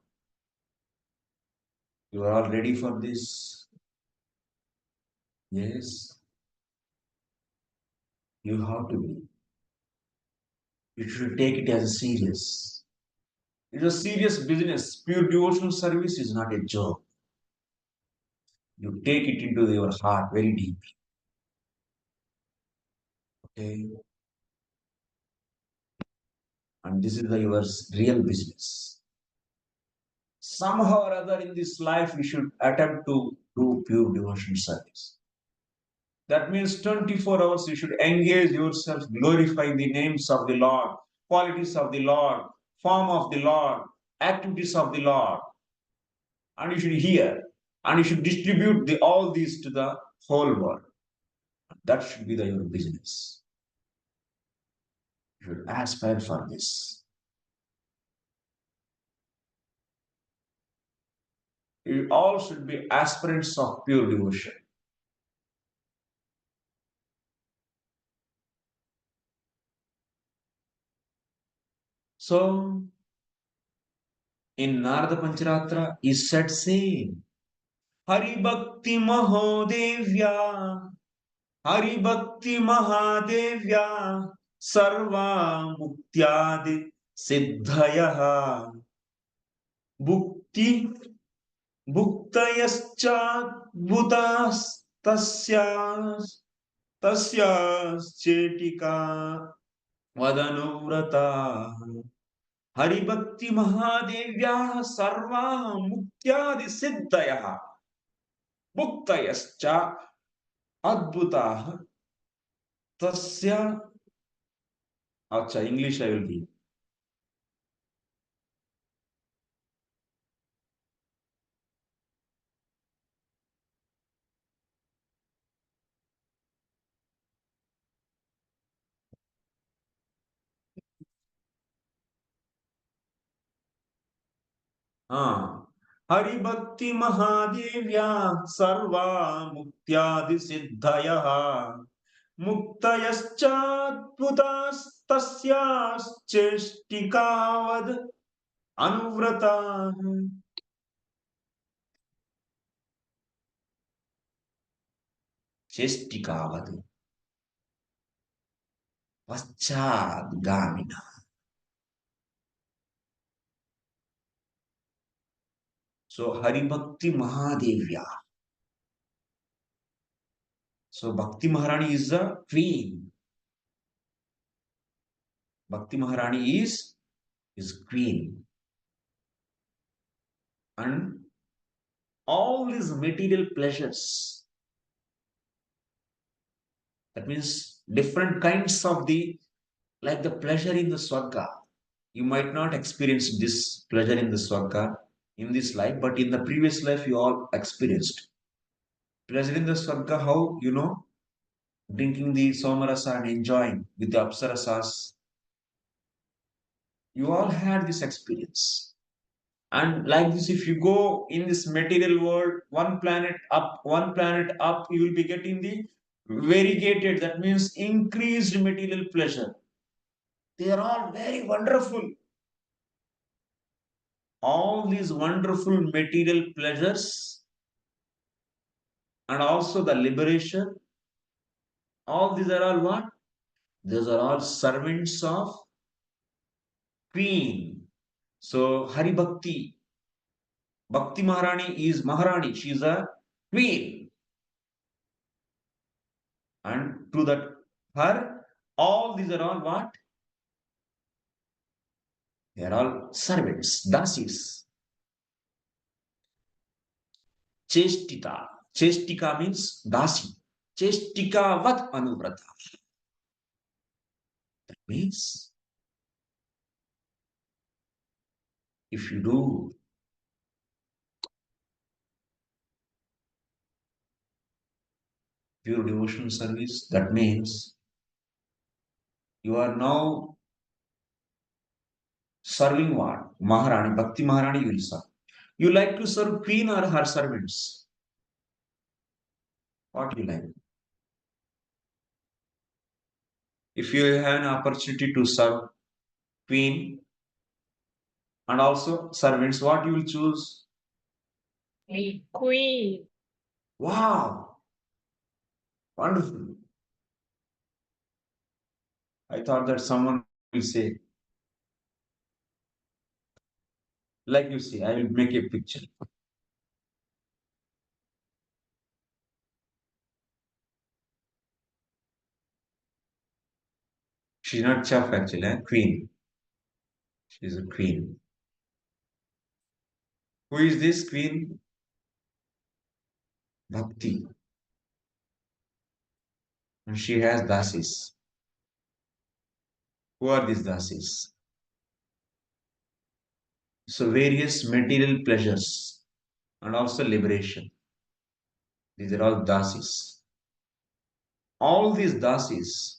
You are all ready for this? Yes, you have to be. You should take it as a serious. It is a serious business. Pure devotional service is not a joke. You take it into your heart very deep. Okay? And this is your real business. Somehow or other in this life, we should attempt to do pure devotional service. That means 24 hours you should engage yourself, glorify the names of the Lord, qualities of the Lord, form of the Lord, activities of the Lord. And you should hear and you should distribute all these to the whole world. That should be your business. You should aspire for this. You all should be aspirants of pure devotion. So, in Narada Pancharatra is said same. Hari Bhakti Mahodevya, Hari Bhakti Mahadevya, Sarva Muktyadi Siddhayaha, Bhukti Bhuktayascha Tasyaschetika Vadanurata Haribhakti Mahadevya Sarva Mukyadi Siddhaya Bhuktayascha Adbhuta Tasya. Acha, English I will read. Hari Bhakti Mahadevya Sarva Muktyadi Siddhaya Muktayaschaputas Tasyas Chestikavad Anuvrata. Chestikavad Paschad Gamina. So Hari Bhakti Mahadevya. So Bhakti Maharani is the queen. Bhakti Maharani is queen. And all these material pleasures, that means different kinds of like the pleasure in the Swarga. You might not experience this pleasure in the Swarga in this life, but in the previous life you all experienced. Pleasure in the Swarga, how? Drinking the Somarasa and enjoying with the Apsarasas. You all had this experience. And like this, if you go in this material world, one planet up, you will be getting the variegated, that means increased material pleasure. They are all very wonderful. All these wonderful material pleasures and also the liberation, all these are all what? These are all servants of Queen. So Hari Bhakti, Bhakti Maharani is Maharani. She is a queen. And to that her, all these are all what? They are all servants, dasis. Chestita. Chestika means dasi. Chestika vat anuvrata. That means if you do pure devotional service, that means you are now serving what? Maharani, Bhakti Maharani you will serve. You like to serve queen or her servants? What you like? If you have an opportunity to serve queen and also servants, what you will choose? Queen. Wow, wonderful. I thought that someone will say, like you see, I will make a picture. She's not chef actually, queen. She's a queen. Who is this queen? Bhakti. And she has dasis. Who are these dasis? So various material pleasures and also liberation. These are all dasis. All these dasis,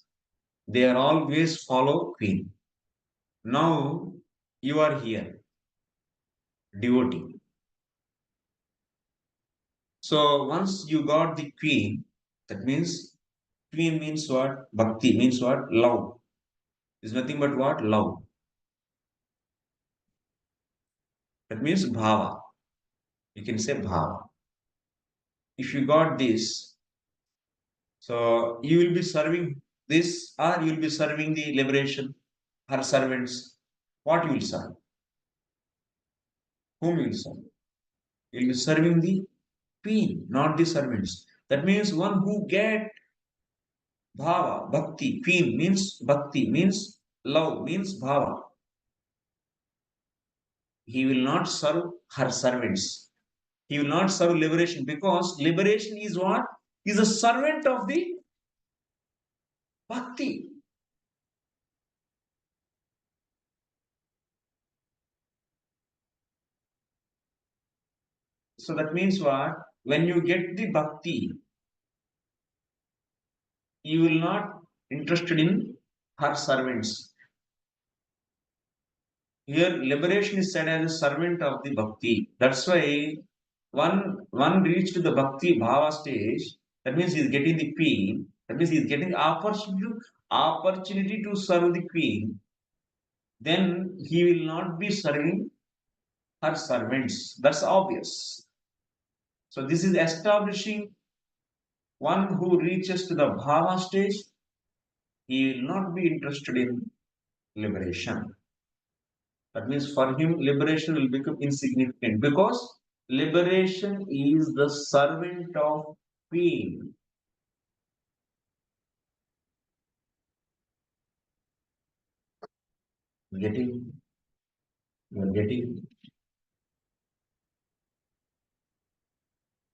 they are always follow queen. Now you are here, devotee. So once you got the queen, that means queen means what? Bhakti means what? Love. Is nothing but what? Love. That means bhava. You can say bhava. If you got this, so you will be serving this or you will be serving the liberation, her servants. What you will serve? Whom you will serve? You will be serving the queen, not the servants. That means one who get bhava, bhakti, queen means bhakti, means love, means bhava. He will not serve her servants. He will not serve liberation because liberation is what? Is a servant of the bhakti. So that means what? When you get the bhakti, you will not interested in her servants. Here, liberation is said as a servant of the bhakti. That's why one reached the bhakti bhava stage. That means he is getting the queen. That means he is getting opportunity to serve the queen. Then he will not be serving her servants. That's obvious. So this is establishing one who reaches to the bhava stage. He will not be interested in liberation. That means for him, liberation will become insignificant because liberation is the servant of queen. Getting? You're getting?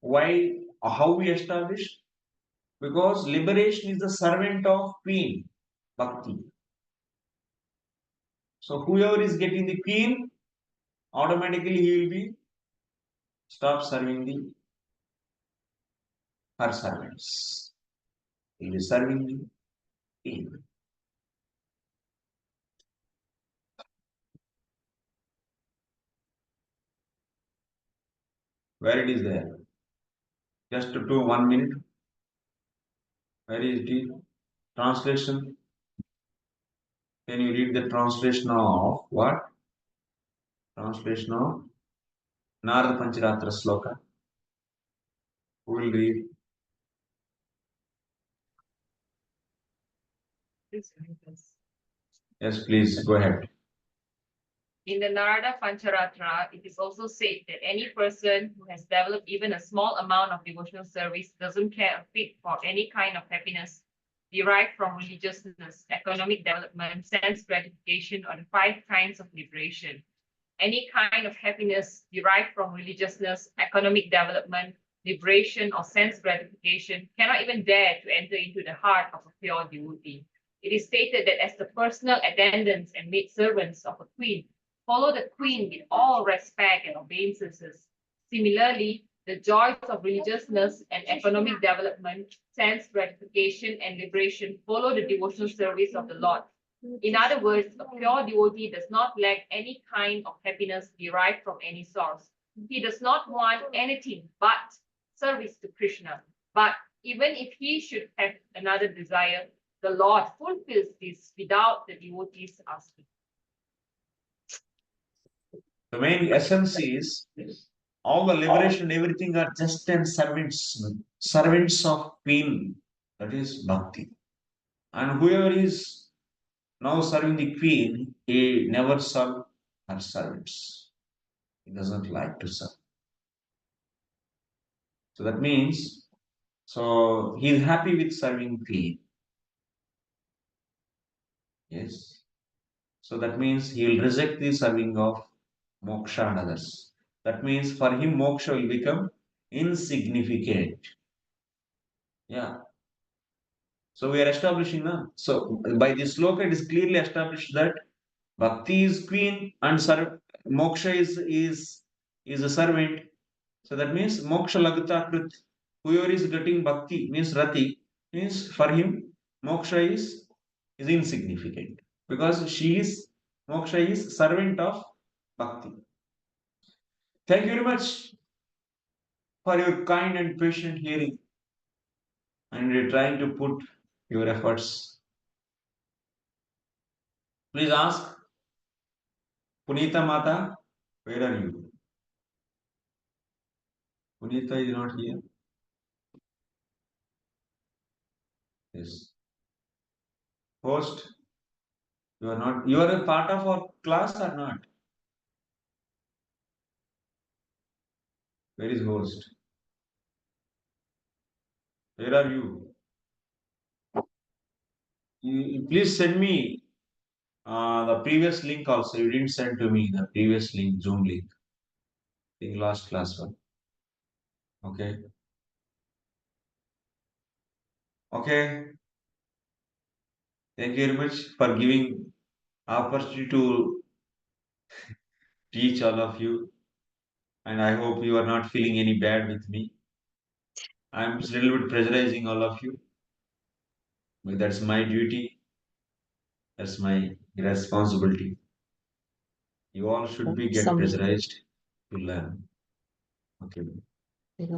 Why? How we establish? Because liberation is the servant of queen, Bhakti. So whoever is getting the queen, automatically he will be stop serving the her servants. He will be serving the queen. Where it is there? Just to 1 minute. Where is it? Translation. Can you read the translation of what? Translation of Narada Pancharatra Sloka. Who will read? Yes, please go ahead. In the Narada Pancharatra, it is also said that any person who has developed even a small amount of devotional service doesn't care a bit for any kind of happiness derived from religiousness, economic development, sense gratification, or the 5 kinds of liberation. Any kind of happiness derived from religiousness, economic development, liberation, or sense gratification cannot even dare to enter into the heart of a pure devotee. It is stated that as the personal attendants and maidservants of a queen, follow the queen with all respect and obeisances. Similarly, The joys of religiousness and economic development, sense gratification, and liberation follow the devotional service of the Lord. In other words, a pure devotee does not lack any kind of happiness derived from any source. He does not want anything but service to Krishna. But even if he should have another desire, the Lord fulfills this without the devotee's asking. The main essence is all the liberation, everything are just and servants of Queen, that is Bhakti. And whoever is now serving the Queen, he never serve her servants. He doesn't like to serve. So that means, so he is happy with serving Queen. Yes. So that means he will reject the serving of moksha and others. That means for him, moksha will become insignificant. Yeah. So we are establishing now. So by this sloka, it is clearly established that Bhakti is queen and moksha is a servant. So that means moksha lagata krit. Whoever is getting bhakti means rati, means for him moksha is insignificant because moksha is servant of bhakti. Thank you very much for your kind and patient hearing, and you're trying to put your efforts. Please ask Punita Mata, where are you? Punita is not here. Yes. Host, you are not. You are a part of our class or not? Where is host? Where are you? Please send me the previous link also. You didn't send to me the previous link, Zoom link. I think last class one. Okay. Okay. Thank you very much for giving opportunity to teach all of you. And I hope you are not feeling any bad with me. I'm just a little bit pressurizing all of you. But that's my duty. That's my responsibility. You all should be get pressurized to learn. Okay. Thank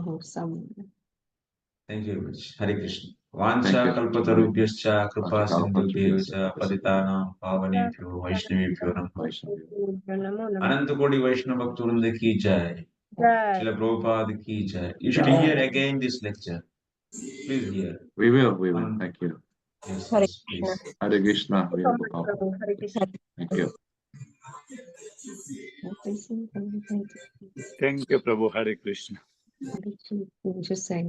you very much. Hare Krishna. Vancha kalpatarubhyascha kripa sindhubhyevacha patitanam pavanebhyo vaishnavebhyo namaha. Ananta Kodi Vaishnava Bhaktivinoda ki jai. Srila Prabhupada ki jai. You should hear again this lecture. Please hear. We will. Thank you. Yes, Hare yes, please. Hare Krishna. We have Hare Krishna. Thank you. Thank you, Prabhu. Hare Krishna. Just saying.